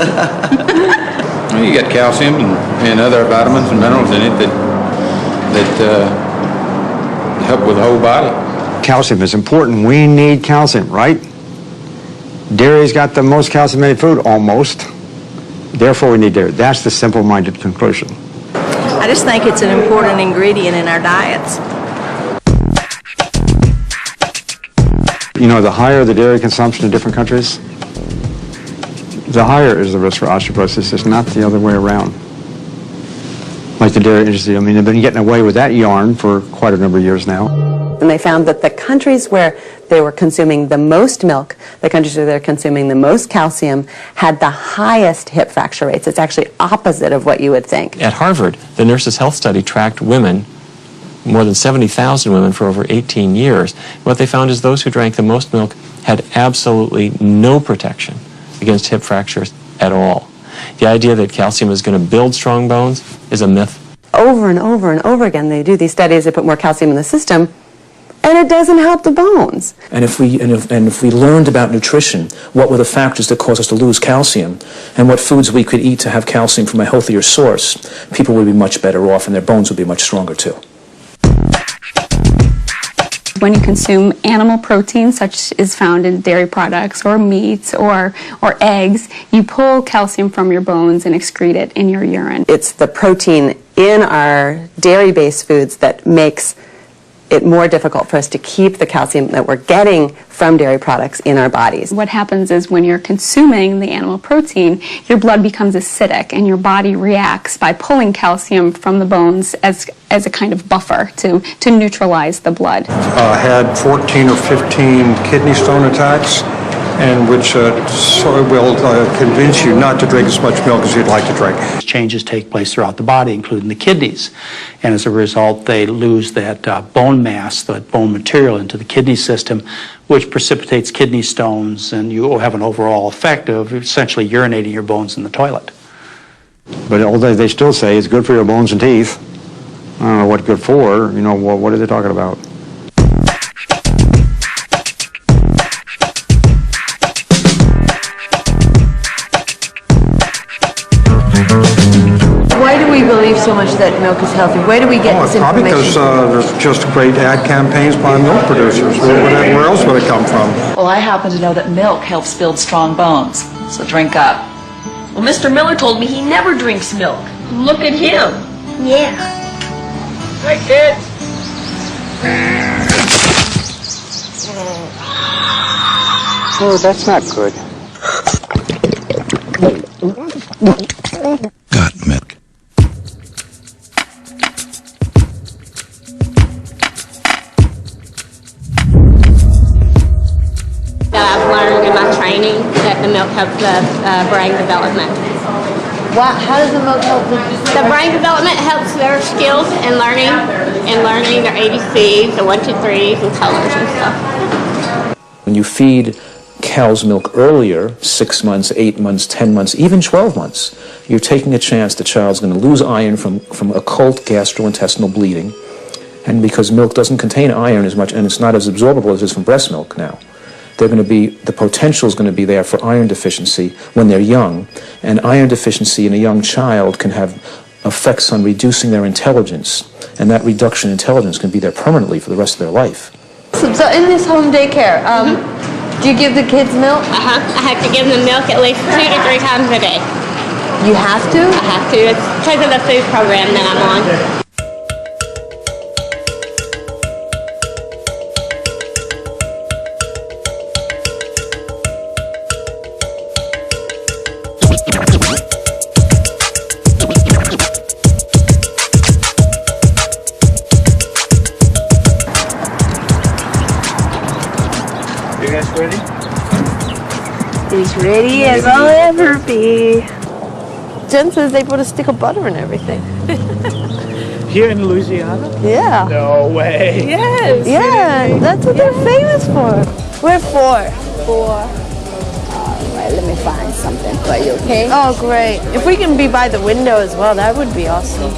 Well, you got calcium and other vitamins and minerals in it that help with the whole body. Calcium is important. We need calcium, right? Dairy's got the most calcium in any food, almost. Therefore, we need dairy. That's the simple-minded conclusion. I just think it's an important ingredient in our diets. You know, the higher the dairy consumption in different countries, the higher is the risk for osteoporosis. It's not the other way around. Like the dairy industry, I mean, they've been getting away with that yarn for quite a number of years now. And they found that the countries where they were consuming the most milk, the countries where they're consuming the most calcium, had the highest hip fracture rates. It's actually opposite of what you would think. At Harvard, the Nurses' Health Study tracked women, more than 70,000 women for over 18 years. What they found is those who drank the most milk had absolutely no protection against hip fractures at all. The idea that calcium is going to build strong bones is a myth. Over and over and over again, they do these studies, they put more calcium in the system, and it doesn't help the bones. And if we learned about nutrition, what were the factors that cause us to lose calcium, and what foods we could eat to have calcium from a healthier source, people would be much better off and their bones would be much stronger too. When you consume animal protein, such as found in dairy products or meats or eggs, you pull calcium from your bones and excrete it in your urine. It's the protein in our dairy-based foods that makes it more difficult for us to keep the calcium that we're getting from dairy products in our bodies. What happens is when you're consuming the animal protein, your blood becomes acidic and your body reacts by pulling calcium from the bones as a kind of buffer to neutralize the blood. I had 14 or 15 kidney stone attacks, and which will convince you not to drink as much milk as you'd like to drink. Changes take place throughout the body, including the kidneys. And as a result, they lose that bone mass, that bone material into the kidney system, which precipitates kidney stones, and you have an overall effect of essentially urinating your bones in the toilet. But although they still say it's good for your bones and teeth, I don't know what good for, you know, what are they talking about? Why do we believe so much that milk is healthy? Where do we get this Probably information? because there's just great ad campaigns by milk producers. Where else would it come from? Well, I happen to know that milk helps build strong bones, so drink up. Well, Mr. Miller told me he never drinks milk. Look at him. Yeah. Hi, kid. Oh, that's not good. Got milk. I've learned in my training that the milk helps the brain development. How does the milk help the brain development? Helps their skills in learning their ABCs, the 1, 2, 3s, and colors and stuff. When you feed cow's milk earlier, 6 months, 8 months, 10 months, even 12 months, you're taking a chance the child's going to lose iron from occult gastrointestinal bleeding. And because milk doesn't contain iron as much, and it's not as absorbable as it is from breast milk now, the potential is going to be there for iron deficiency when they're young. And iron deficiency in a young child can have effects on reducing their intelligence. And that reduction in intelligence can be there permanently for the rest of their life. So in this home daycare, do you give the kids milk? I have to give them milk at least 2 to 3 times a day. You have to? I have to. It's because of the food program that I'm on. You guys ready? He's ready as I'll ever be. Jen says they put a stick of butter in everything. Here in Louisiana? Yeah. No way. Yes. Yeah, that's what they're famous for. We're 4. 4. All right, let me find something for you, okay? Oh, great. If we can be by the window as well, that would be awesome.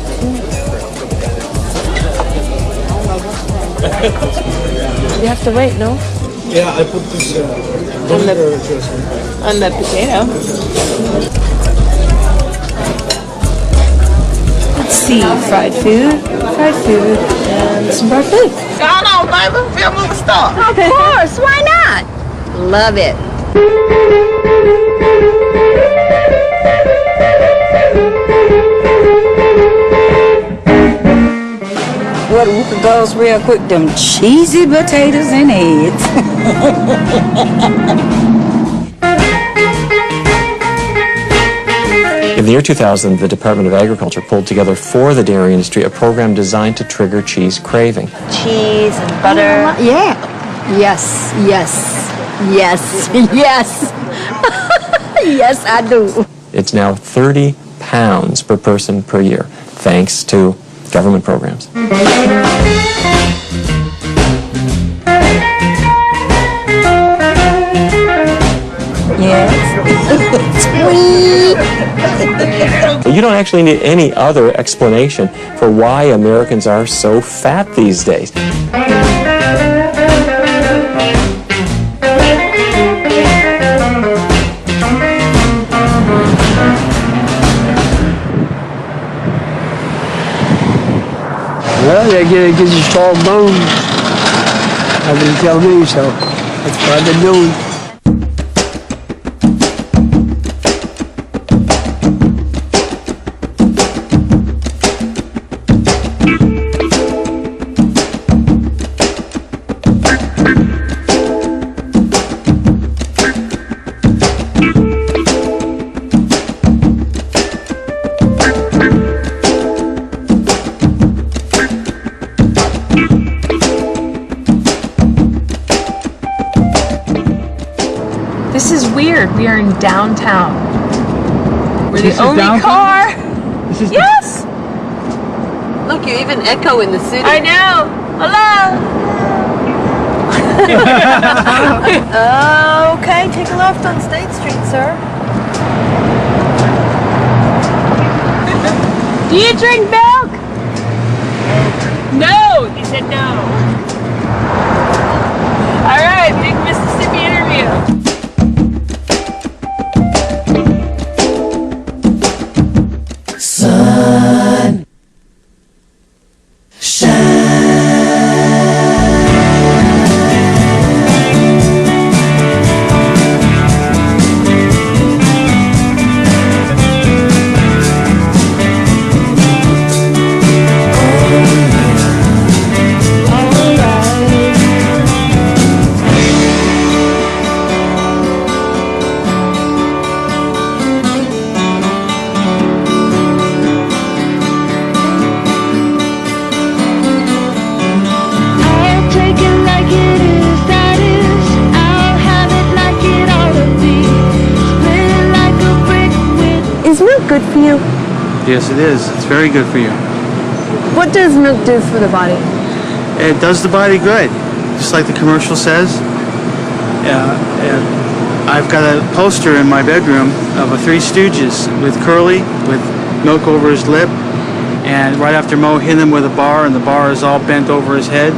You have to wait, no? Yeah, I put this On the potato. Let's see, fried food, and some broccoli. Come on, baby. Film the star. Of course, why not? Love it. What goes real quick, them cheesy potatoes and eggs. In the year 2000, the Department of Agriculture pulled together for the dairy industry a program designed to trigger cheese craving. Cheese and butter. Yeah. Yes, yes, yes, yes. Yes, I do. It's now 30 pounds per person per year, thanks to government programs. You don't actually need any other explanation for why Americans are so fat these days. Well, they gives you strong bones. I've been telling me so. That's what I've been doing. This is weird. We are in downtown. We're the only car. Yes. Look, you even echo in the city. I know. Hello. Okay, take a left on State Street, sir. Do you drink milk? No. He said no. All right, big Mississippi interview. Sun, Is milk good for you? Yes, it is. It's very good for you. What does milk do for the body? It does the body good, just like the commercial says. I've got a poster in my bedroom of a Three Stooges with Curly, with milk over his lip, and right after Mo hit him with a bar, and the bar is all bent over his head,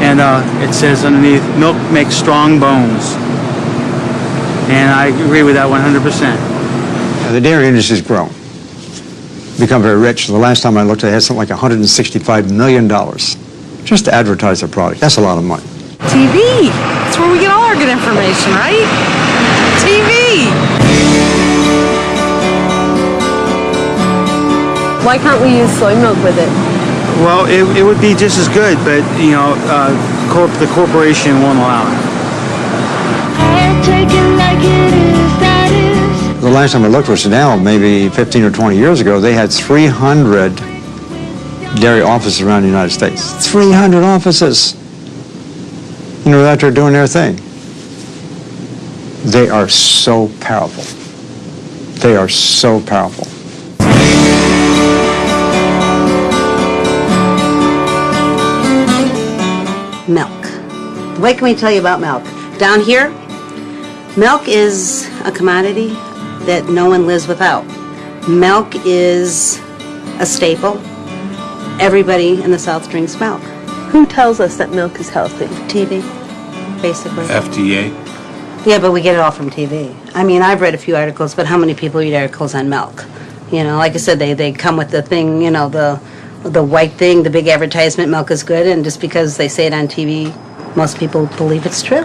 and it says underneath, "Milk makes strong bones." And I agree with that 100%. The dairy industry has grown, become very rich. The last time I looked, they had something like $165 million just to advertise their product. That's a lot of money. TV. That's where we get all our good information, right? TV. Why can't we use soy milk with it? Well, it would be just as good, but, you know, the corporation won't allow it. The last time I looked was now, maybe 15 or 20 years ago, they had 300 dairy offices around the United States. 300 offices. You know, out there doing their thing. They are so powerful. They are so powerful. Milk. What can we tell you about milk? Down here, milk is a commodity that no one lives without. Milk is a staple. Everybody in the South drinks milk. Who tells us that milk is healthy? TV, basically. FDA. Yeah, but we get it all from TV. I mean, I've read a few articles, but how many people read articles on milk? You know, like I said, they come with the thing, you know, the white thing, the big advertisement, milk is good, and just because they say it on TV, most people believe it's true.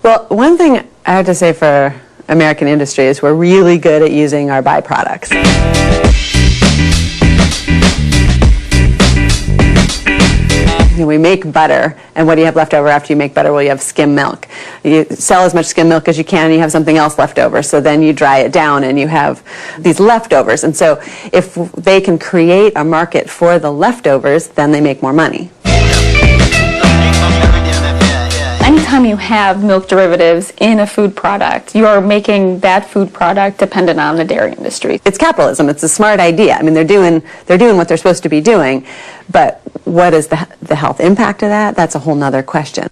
Well, one thing I have to say for American industry is we're really good at using our byproducts. You know, we make butter, and what do you have left over after you make butter? Well, you have skim milk. You sell as much skim milk as you can, and you have something else left over. So then you dry it down, and you have these leftovers. And so if they can create a market for the leftovers, then they make more money. Anytime you have milk derivatives in a food product, you are making that food product dependent on the dairy industry. It's capitalism. It's a smart idea. I mean, they're doing what they're supposed to be doing, but what is the health impact of that? That's a whole nother question.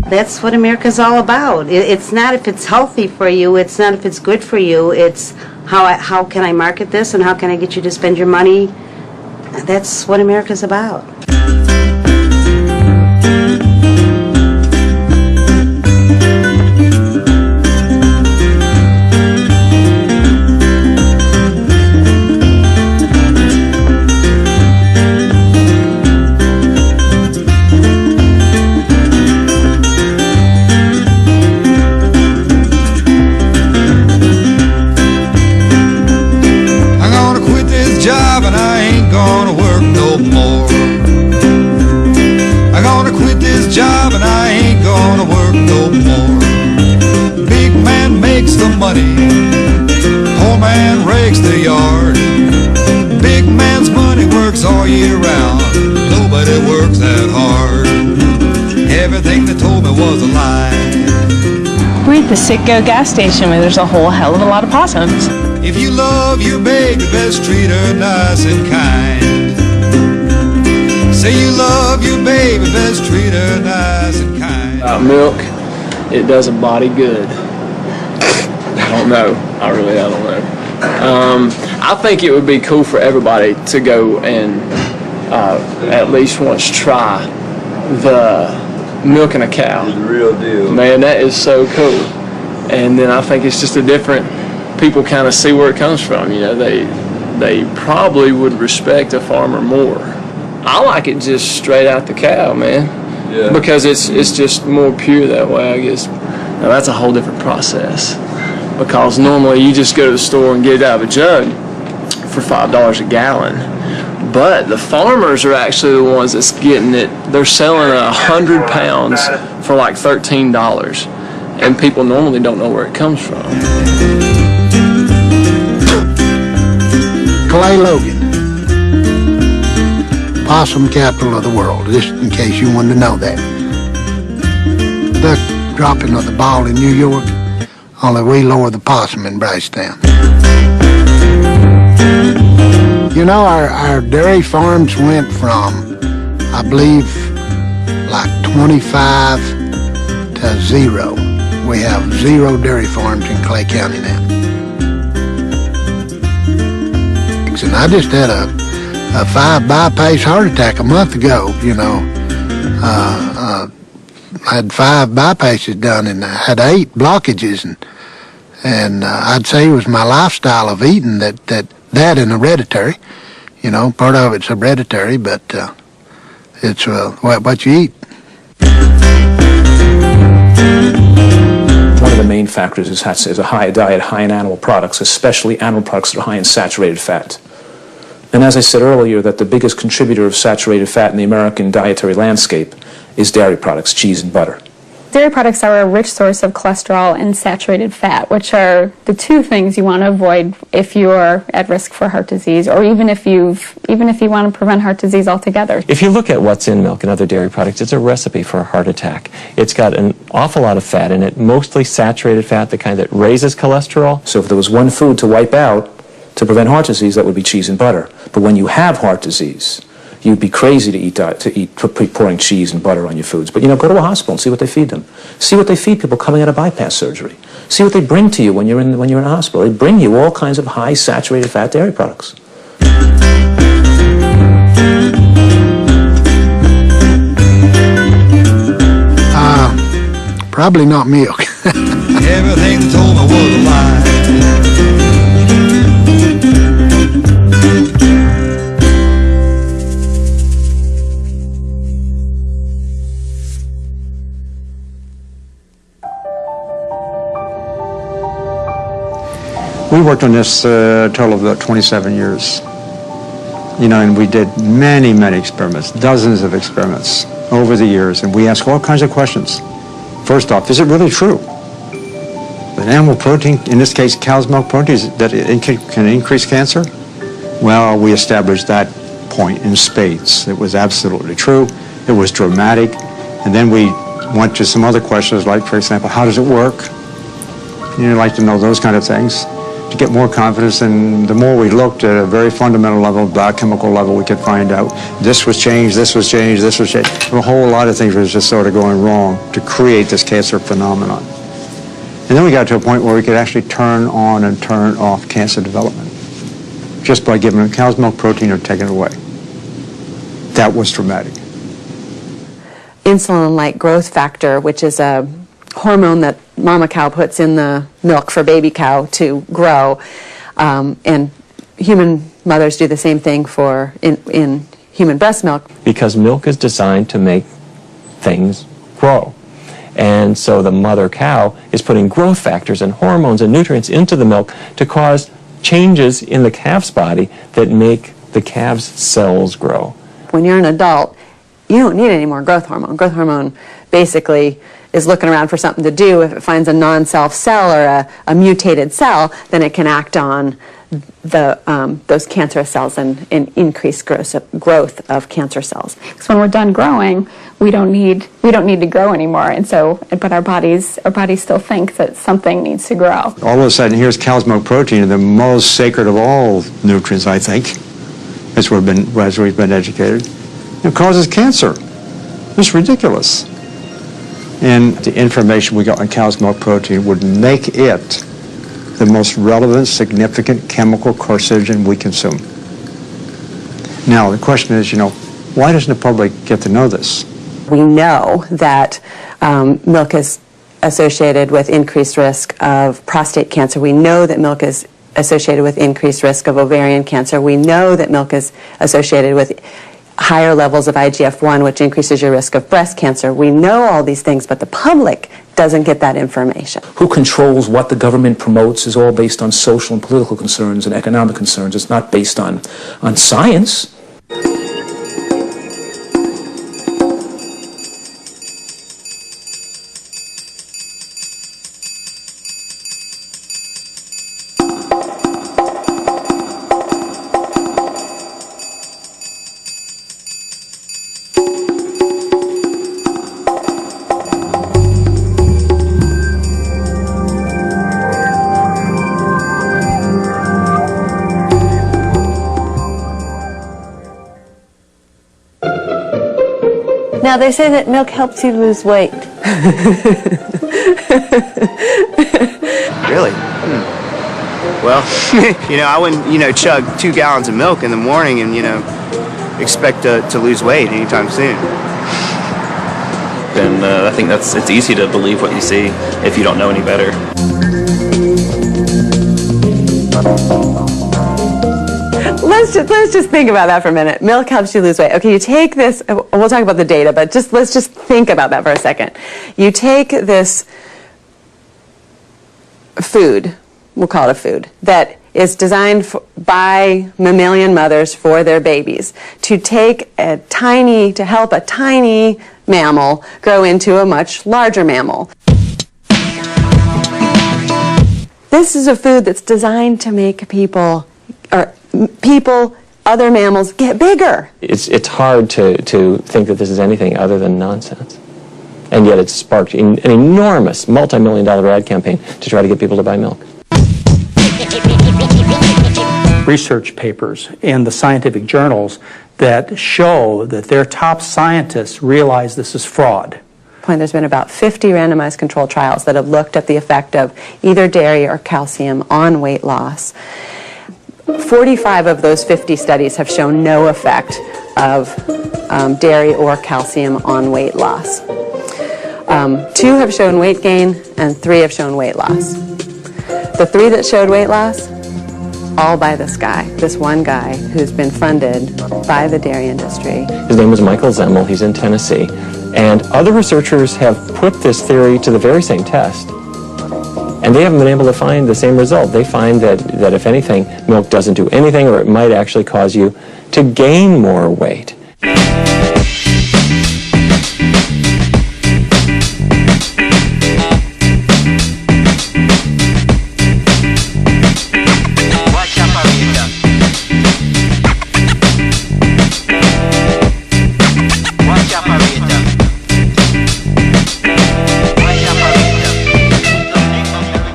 That's what America's all about. It's not if it's healthy for you, it's not if it's good for you, it's how can I market this and how can I get you to spend your money. That's what America's about. Job and I ain't gonna work no more. Big man makes the money, poor man rakes the yard. Big man's money works all year round, nobody works that hard. Everything they told me was a lie. We're at the Citgo gas station where there's a whole hell of a lot of possums. If you love your baby, best treat her nice and kind. Say you love your baby, best treat her nice and kind. Milk, it does a body good. I don't know. I don't know. I think it would be cool for everybody to go and at least once try the milking a cow. It's the real deal. Man, that is so cool. And then I think it's just a different people kind of see where it comes from. You know, they probably would respect a farmer more. I like it just straight out the cow, man. Yeah. Because it's just more pure that way, I guess. Now that's a whole different process. Because normally you just go to the store and get it out of a jug for $5 a gallon. But the farmers are actually the ones that's getting it. They're selling 100 pounds for like $13. And people normally don't know where it comes from. Clay Logan, possum capital of the world, just in case you wanted to know that. The dropping of the ball in New York, only we lower the possum in Bricetown. You know, our dairy farms went from, I believe, like 25 to 0. We have 0 dairy farms in Clay County now. And I just had a 5 bypass heart attack a month ago, you know. I had 5 bypasses done and I had 8 blockages, and I'd say it was my lifestyle of eating that and hereditary. You know, part of it's hereditary, but it's what you eat. One of the main factors is a high diet high in animal products, especially animal products that are high in saturated fat. And as I said earlier, that the biggest contributor of saturated fat in the American dietary landscape is dairy products, cheese and butter. Dairy products are a rich source of cholesterol and saturated fat, which are the 2 things you want to avoid if you're at risk for heart disease, or even if you want to prevent heart disease altogether. If you look at what's in milk and other dairy products, it's a recipe for a heart attack. It's got an awful lot of fat in it, mostly saturated fat, the kind that raises cholesterol. So if there was one food to wipe out to prevent heart disease, that would be cheese and butter. But when you have heart disease, you'd be crazy to eat pouring cheese and butter on your foods. But, you know, go to a hospital and see what they feed them. See what they feed people coming out of bypass surgery. See what they bring to you when you're in a hospital. They bring you all kinds of high saturated fat dairy products. Probably not milk. Everything they told me was a lie. We worked on this a total of about 27 years. You know, and we did many, many experiments, dozens of experiments over the years, and we asked all kinds of questions. First off, is it really true that animal protein, in this case cow's milk protein, that it can increase cancer? Well, we established that point in spades. It was absolutely true. It was dramatic. And then we went to some other questions, like, for example, how does it work? You'd like to know those kind of things to get more confidence, and the more we looked at a very fundamental level, biochemical level, we could find out this was changed, this was changed, this was changed. A whole lot of things was just sort of going wrong to create this cancer phenomenon. And then we got to a point where we could actually turn on and turn off cancer development just by giving them cow's milk protein or taking it away. That was dramatic. Insulin-like growth factor, which is a hormone that mama cow puts in the milk for baby cow to grow, and human mothers do the same thing for in human breast milk. Because milk is designed to make things grow. And so the mother cow is putting growth factors and hormones and nutrients into the milk to cause changes in the calf's body that make the calf's cells grow. When you're an adult, you don't need any more growth hormone. Growth hormone basically is looking around for something to do. If it finds a non-self cell or a mutated cell, then it can act on those cancerous cells and increase growth of cancer cells. Because when we're done growing, we don't need to grow anymore, and so but our bodies still think that something needs to grow. All of a sudden, here's cow's milk protein, the most sacred of all nutrients, I think, as we've been educated. It causes cancer. It's ridiculous. And the information we got on cow's milk protein would make it the most relevant, significant chemical carcinogen we consume. Now, the question is, why doesn't the public get to know this? We know that milk is associated with increased risk of prostate cancer. We know that milk is associated with increased risk of ovarian cancer. We know that milk is associated with higher levels of IGF-1, which increases your risk of breast cancer. We know all these things, but the public doesn't get that information. Who controls what the government promotes is all based on social and political concerns and economic concerns. It's not based on science. Now, they say that milk helps you lose weight. Really? Well, I wouldn't, chug 2 gallons of milk in the morning and, expect to lose weight anytime soon. And I think it's easy to believe what you see if you don't know any better. Let's just think about that for a minute. Milk helps you lose weight. Okay, you take this, we'll talk about the data, but let's just think about that for a second. You take this food, we'll call it a food, that is designed by mammalian mothers for their babies to help a tiny mammal grow into a much larger mammal. This is a food that's designed to make other mammals get bigger. It's hard to think that this is anything other than nonsense. And yet it's sparked an enormous multi-million-dollar ad campaign to try to get people to buy milk. Research papers in the scientific journals that show that their top scientists realize this is fraud. There's been about 50 randomized controlled trials that have looked at the effect of either dairy or calcium on weight loss. 45 of those 50 studies have shown no effect of dairy or calcium on weight loss. 2 have shown weight gain and 3 have shown weight loss. The 3 that showed weight loss, all by this one guy who's been funded by the dairy industry. His name was Michael Zemmel. He's in Tennessee. And other researchers have put this theory to the very same test. And they haven't been able to find the same result. They find that if anything, milk doesn't do anything, or it might actually cause you to gain more weight.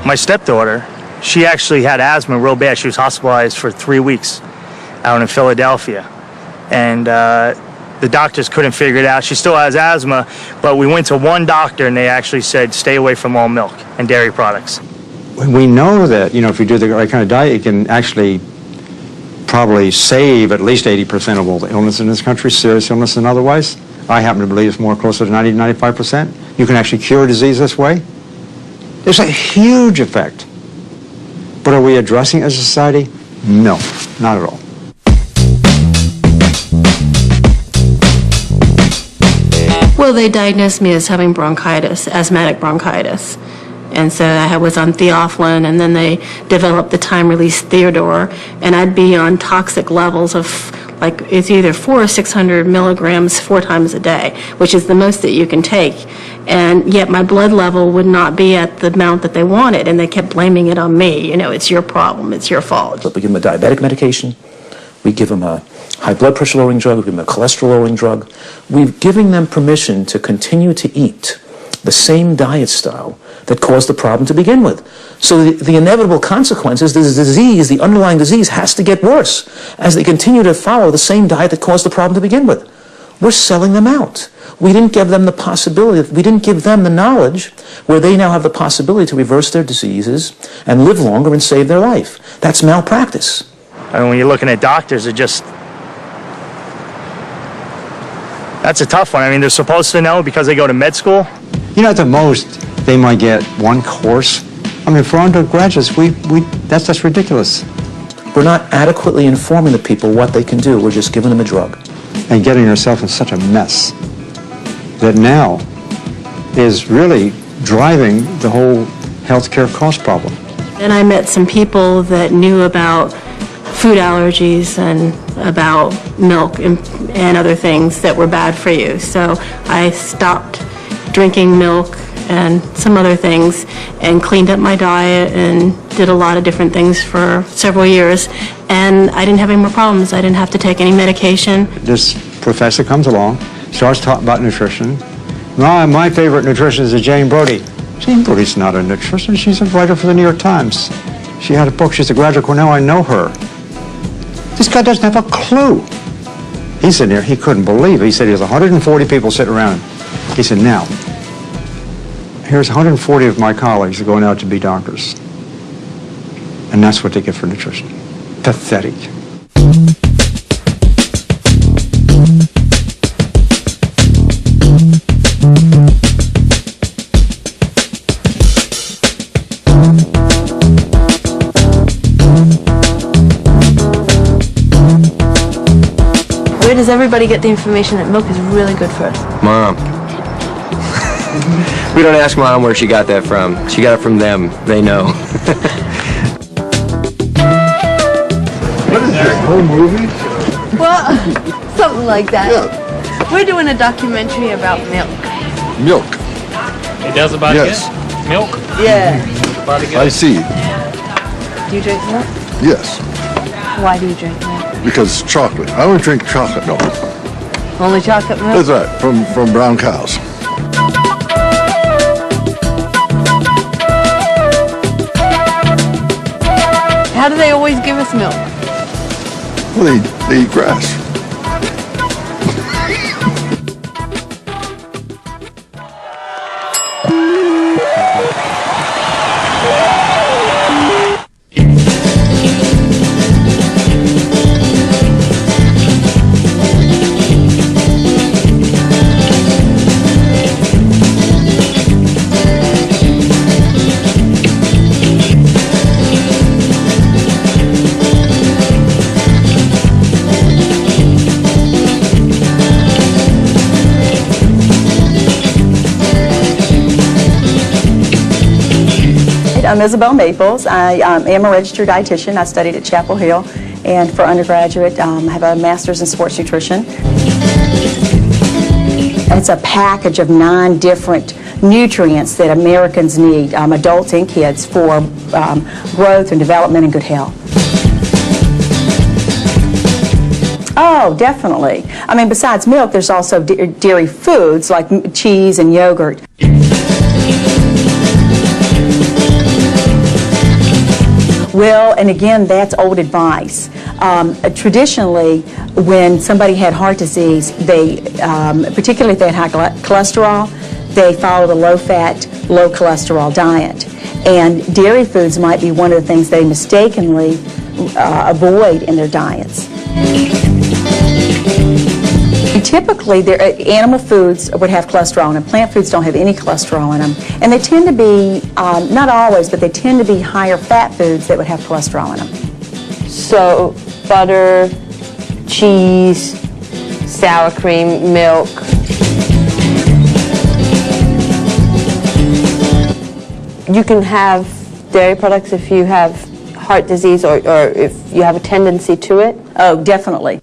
My stepdaughter, she actually had asthma real bad. She was hospitalized for 3 weeks out in Philadelphia. And the doctors couldn't figure it out. She still has asthma, but we went to one doctor and they actually said, stay away from all milk and dairy products. We know that, if you do the right kind of diet, you can actually probably save at least 80% of all the illness in this country, serious illness and otherwise. I happen to believe it's more closer to 90-95%. You can actually cure disease this way. There's a huge effect. But are we addressing it as a society? No, not at all. Well, they diagnosed me as having bronchitis, asthmatic bronchitis. And so I was on theophylline, and then they developed the time-release Theodore, and I'd be on toxic levels of, it's either 400 or 600 milligrams 4 times a day, which is the most that you can take. And yet my blood level would not be at the amount that they wanted, and they kept blaming it on me. It's your problem, it's your fault. We give them a diabetic medication, we give them a high blood pressure lowering drug, we give them a cholesterol lowering drug. We're giving them permission to continue to eat the same diet style that caused the problem to begin with. So the inevitable consequence is the underlying disease has to get worse as they continue to follow the same diet that caused the problem to begin with. We're selling them out. We didn't give them the possibility, we didn't give them the knowledge where they now have the possibility to reverse their diseases and live longer and save their life. That's malpractice. I mean, when you're looking at doctors, that's a tough one. I mean, they're supposed to know because they go to med school. The most They might get one course. I mean, for undergraduates, that's ridiculous. We're not adequately informing the people what they can do. We're just giving them a drug. And getting yourself in such a mess that now is really driving the whole healthcare cost problem. And I met some people that knew about food allergies and about milk and other things that were bad for you. So I stopped drinking milk and some other things and cleaned up my diet and did a lot of different things for several years. And I didn't have any more problems. I didn't have to take any medication. This professor comes along, starts talking about nutrition. My favorite nutritionist is Jane Brody. Jane Brody's not a nutritionist. She's a writer for the New York Times. She had a book. She's a graduate Cornell. I know her. This guy doesn't have a clue. He's sitting there. He couldn't believe it. He said he has 140 people sitting around him. He said, now, here's 140 of my colleagues going out to be doctors. And that's what they get for nutrition. Pathetic. Where does everybody get the information that milk is really good for us? Mom. We don't ask Mom where she got that from. She got it from them. They know. What is that, whole movie? Well, something like that. Yeah. We're doing a documentary about milk. Milk. It does about yes. Good? Milk? Yeah. I see. Do you drink milk? Yes. Why do you drink milk? Because it's chocolate. I only drink chocolate milk. Only chocolate milk? That's right, from brown cows. How do they always give us milk? Well, they eat grass. I'm Isabel Maples. I am a registered dietitian. I studied at Chapel Hill, and for undergraduate, I have a master's in sports nutrition. It's a package of 9 different nutrients that Americans need, adults and kids, for growth and development and good health. Oh, definitely. I mean, besides milk, there's also dairy foods like cheese and yogurt. Well, and again, that's old advice. Traditionally, when somebody had heart disease, they, particularly if they had high cholesterol, they followed a low-fat, low-cholesterol diet. And dairy foods might be one of the things they mistakenly avoid in their diets. Typically, animal foods would have cholesterol in them. Plant foods don't have any cholesterol in them. And they tend to be, not always, but they tend to be higher fat foods that would have cholesterol in them. So, butter, cheese, sour cream, milk. You can have dairy products if you have heart disease or if you have a tendency to it? Oh, definitely.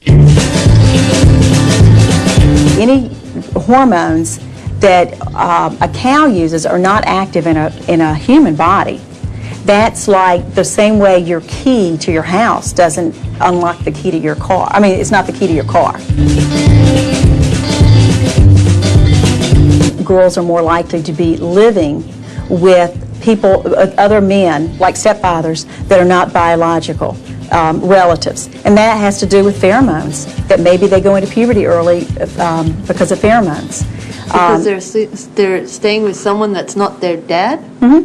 Any hormones that a cow uses are not active in a human body. That's like the same way your key to your house doesn't unlock the key to your car. I mean, it's not the key to your car. Girls are more likely to be living with people, other men, like stepfathers, that are not biological relatives. And that has to do with pheromones, that maybe they go into puberty early because of pheromones. Because they're staying with someone that's not their dad? Mm-hmm.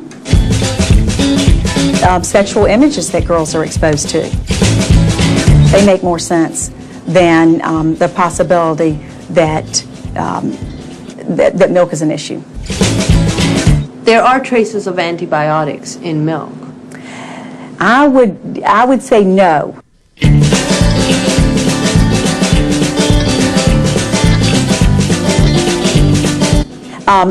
Sexual images that girls are exposed to, they make more sense than the possibility that, that milk is an issue. There are traces of antibiotics in milk. I would say no. I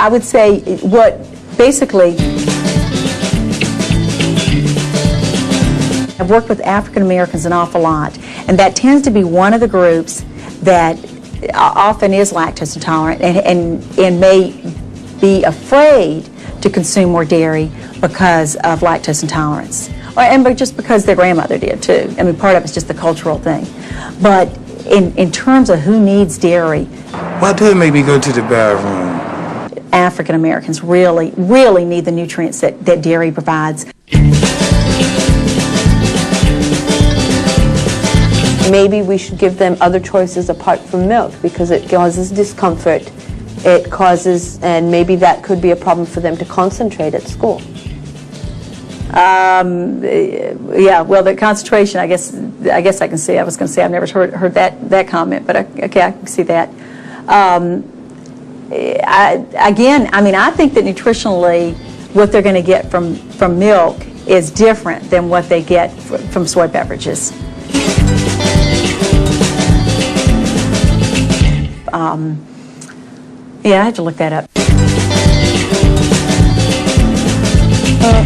would say what basically, I've worked with African Americans an awful lot, and that tends to be one of the groups that often is lactose intolerant and may be afraid to consume more dairy because of lactose intolerance, but just because their grandmother did too. I mean, part of it's just the cultural thing. But in terms of who needs dairy, why do it make me go to the bathroom? African Americans really need the nutrients that dairy provides. Maybe we should give them other choices apart from milk because it causes discomfort. It causes, and maybe that could be a problem for them to concentrate at school. Yeah, well, the concentration, I guess I can see. I was going to say I've never heard that comment, but okay, I can see that. I think that nutritionally, what they're going to get from milk is different than what they get from soy beverages. Yeah, I have to look that up.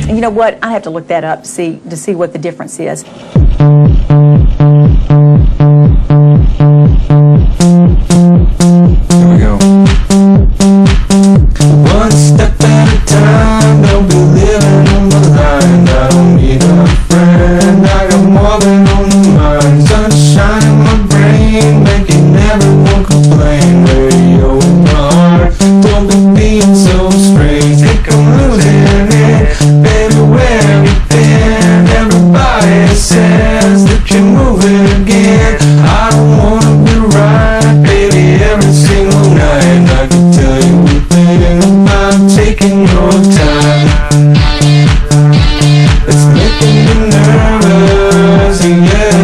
You know what? I have to look that up to see what the difference is. Here we go. One step at a time, don't be living on the line. I don't need a friend, I got more than on the mind. Sunshine in my brain, making everyone complain. Radio in my heart, don't be being so strange. Think I'm losing it, baby, where have you been? Everybody says that you're moving again. I don't wanna be right, baby, every single night. I can tell you a thing about taking your time. It's making me nervous, yeah.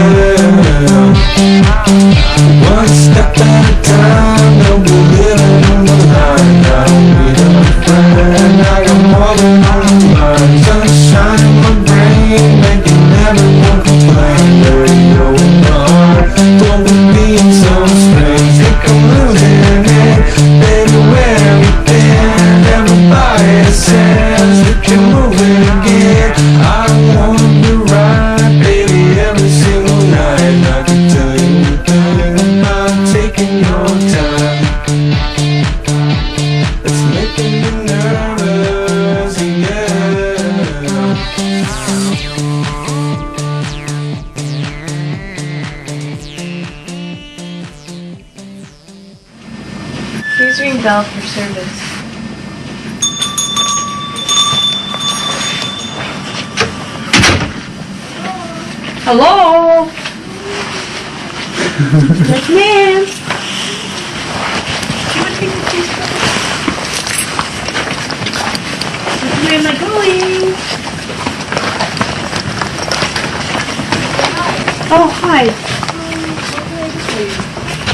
One step at a time, don't be living on the line. I don't need a friend, I got more than on the mind. Sunshine in my brain, making everyone complain. Radio in my heart, don't be being so strange. Think I'm losing it, baby, where have you been? Everybody says that you're moving again. I don't wanna be right, baby, every single night. I can tell you a thing about taking your time. It's making me nervous, yeah. Please ring bell for service. Hello? Yes, ma'am. Where am I going? Oh, hi.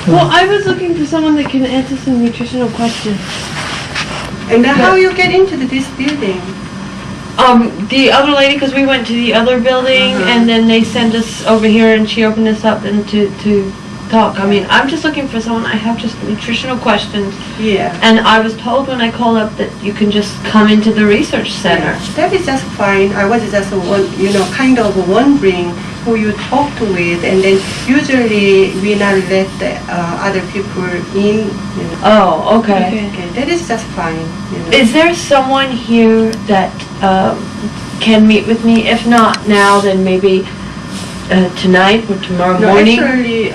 Well, I was looking for someone that can answer some nutritional questions. And then how you get into this building? The other lady, because we went to the other building, and then they sent us over here, and she opened us up and to talk. I mean, I'm just looking for someone. I have just nutritional questions. Yeah. And I was told when I called up that you can just come into the research center. Yeah, that is just fine. I was just kind of wondering who you talked with, and then usually we not let the, other people in. Oh, okay. Okay, that is just fine. Is there someone here that can meet with me? If not now, then maybe tonight or tomorrow morning? Actually,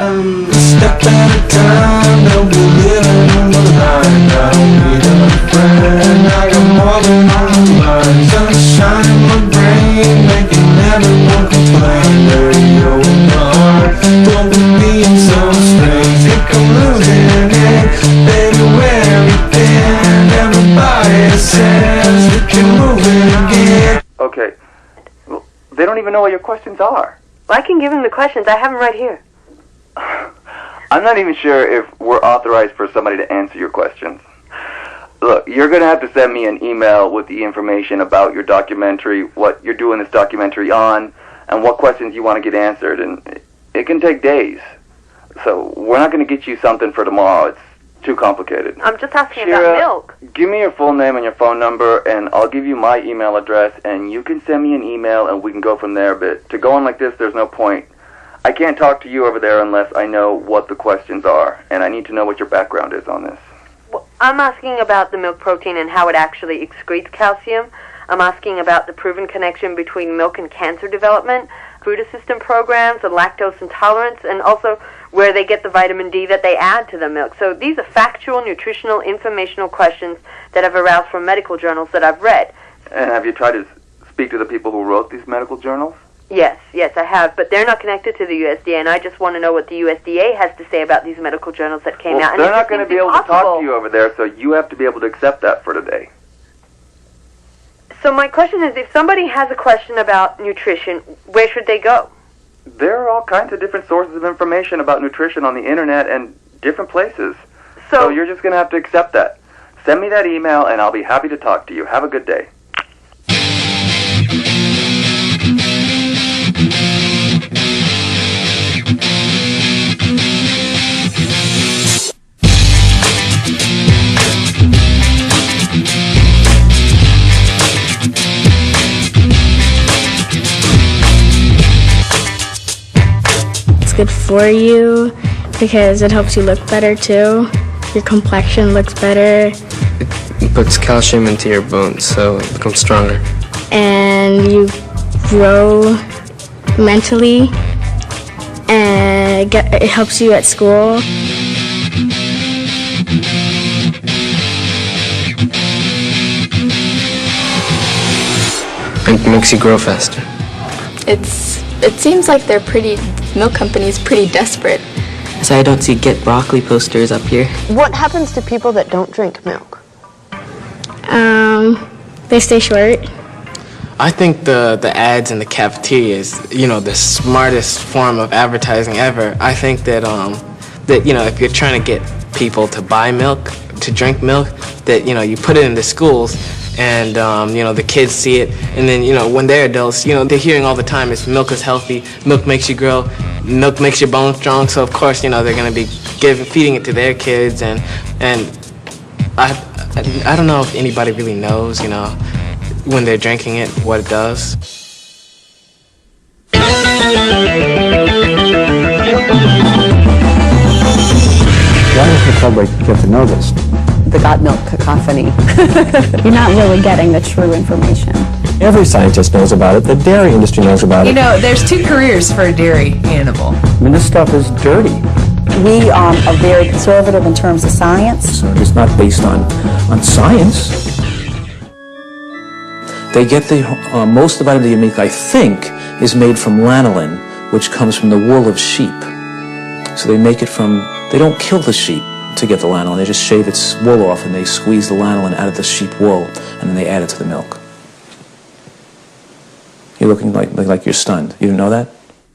Step at a time, don't be living on the line. I don't need a friend, I got more than on the mind. Sunshine in my brain, making everyone complain. Radio in my heart, don't be being so strange. Think I'm losing it, baby, where have you been? Everybody says that you're moving again. Okay, well, they don't even know what your questions are. Well, I can give them the questions. I have them right here. I'm not even sure if we're authorized for somebody to answer your questions. Look, you're going to have to send me an email with the information about your documentary, what you're doing this documentary on, and what questions you want to get answered. And it can take days. So we're not going to get you something for tomorrow. It's too complicated. I'm just asking Shira, about milk. Give me your full name and your phone number, and I'll give you my email address, and you can send me an email, and we can go from there. But to go on like this, there's no point. I can't talk to you over there unless I know what the questions are, and I need to know what your background is on this. Well, I'm asking about the milk protein and how it actually excretes calcium. I'm asking about the proven connection between milk and cancer development, food assistance programs, and lactose intolerance, and also where they get the vitamin D that they add to the milk. So these are factual, nutritional, informational questions that have aroused from medical journals that I've read. And have you tried to speak to the people who wrote these medical journals? Yes, I have, but they're not connected to the USDA, and I just want to know what the USDA has to say about these medical journals that came out. They're not going to be able to talk to you over there, so you have to be able to accept that for today. So my question is, if somebody has a question about nutrition, where should they go? There are all kinds of different sources of information about nutrition on the internet and different places. So you're just going to have to accept that. Send me that email, and I'll be happy to talk to you. Have a good day. It's good for you because it helps you look better too. Your complexion looks better. It puts calcium into your bones, so it becomes stronger. And you grow mentally, and it helps you at school. It makes you grow faster. It seems like milk companies pretty desperate. So I don't see get broccoli posters up here. What happens to people that don't drink milk? They stay short. I think the ads in the cafeteria is, the smartest form of advertising ever. I think that if you're trying to get people to buy milk, to drink milk, that you put it in the schools, and the kids see it, and then when they're adults, they're hearing all the time is milk is healthy, milk makes you grow, milk makes your bones strong. So of course they're going to be feeding it to their kids, and I don't know if anybody really knows when they're drinking it what it does. Why does the public get to know this? The got milk cacophony. You're not really getting the true information. Every scientist knows about it. The dairy industry knows about it. There's two careers for a dairy animal. I mean, this stuff is dirty. We are very conservative in terms of science. So it's not based on science. They get most of the vitamin D milk, I think, is made from lanolin, which comes from the wool of sheep. So they make it they don't kill the sheep to get the lanolin. They just shave its wool off and they squeeze the lanolin out of the sheep wool and then they add it to the milk. You're looking like you're stunned. You didn't know that?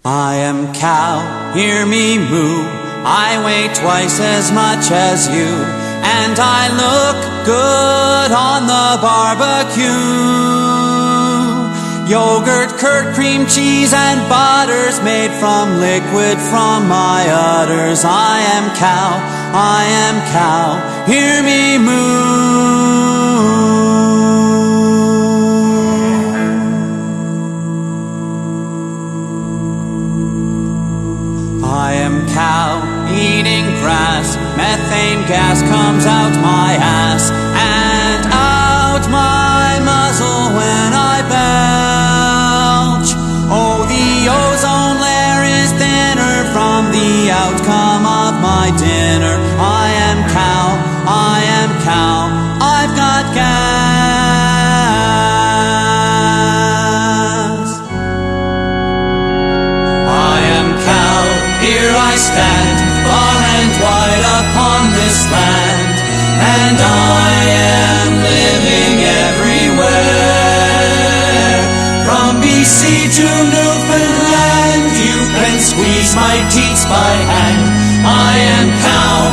I am cow, hear me moo. I weigh twice as much as you, and I look good on the barbecue. Yogurt, curd, cream, cheese, and butters made from liquid from my udders. I am cow, hear me moo. I am cow, eating grass, methane gas comes out my ass, and out my muzzle when I belch. Oh, the ozone layer is thinner from the outcome of my dinner. I am cow, I've got gas. I am cow, here I stand, far and wide upon this land, and I am living everywhere. From BC to Newfoundland, you can squeeze my teats by hand. I am cow,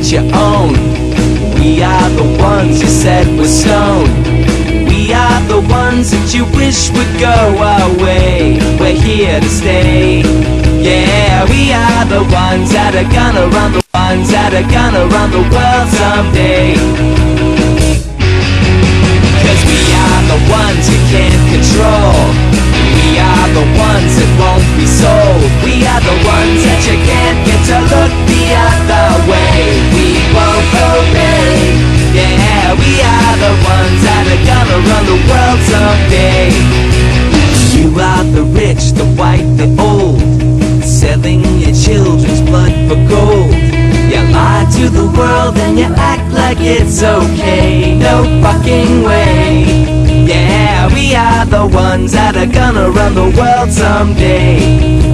that you own. We are the ones you said were stoned. We are the ones that you wish would go away. We're here to stay. Yeah, we are the ones that are gonna run the ones that are gonna run the world someday. Cause we are the ones you can't control. We are the ones that won't be sold. We are the ones that you can't get to look the other way. We won't obey. Yeah, we are the ones that are gonna run the world someday. You are the rich, the white, the old, selling your children's blood for gold. You lie to the world and you act like it's okay. No fucking way. Yeah, we are the ones that are gonna run the world someday.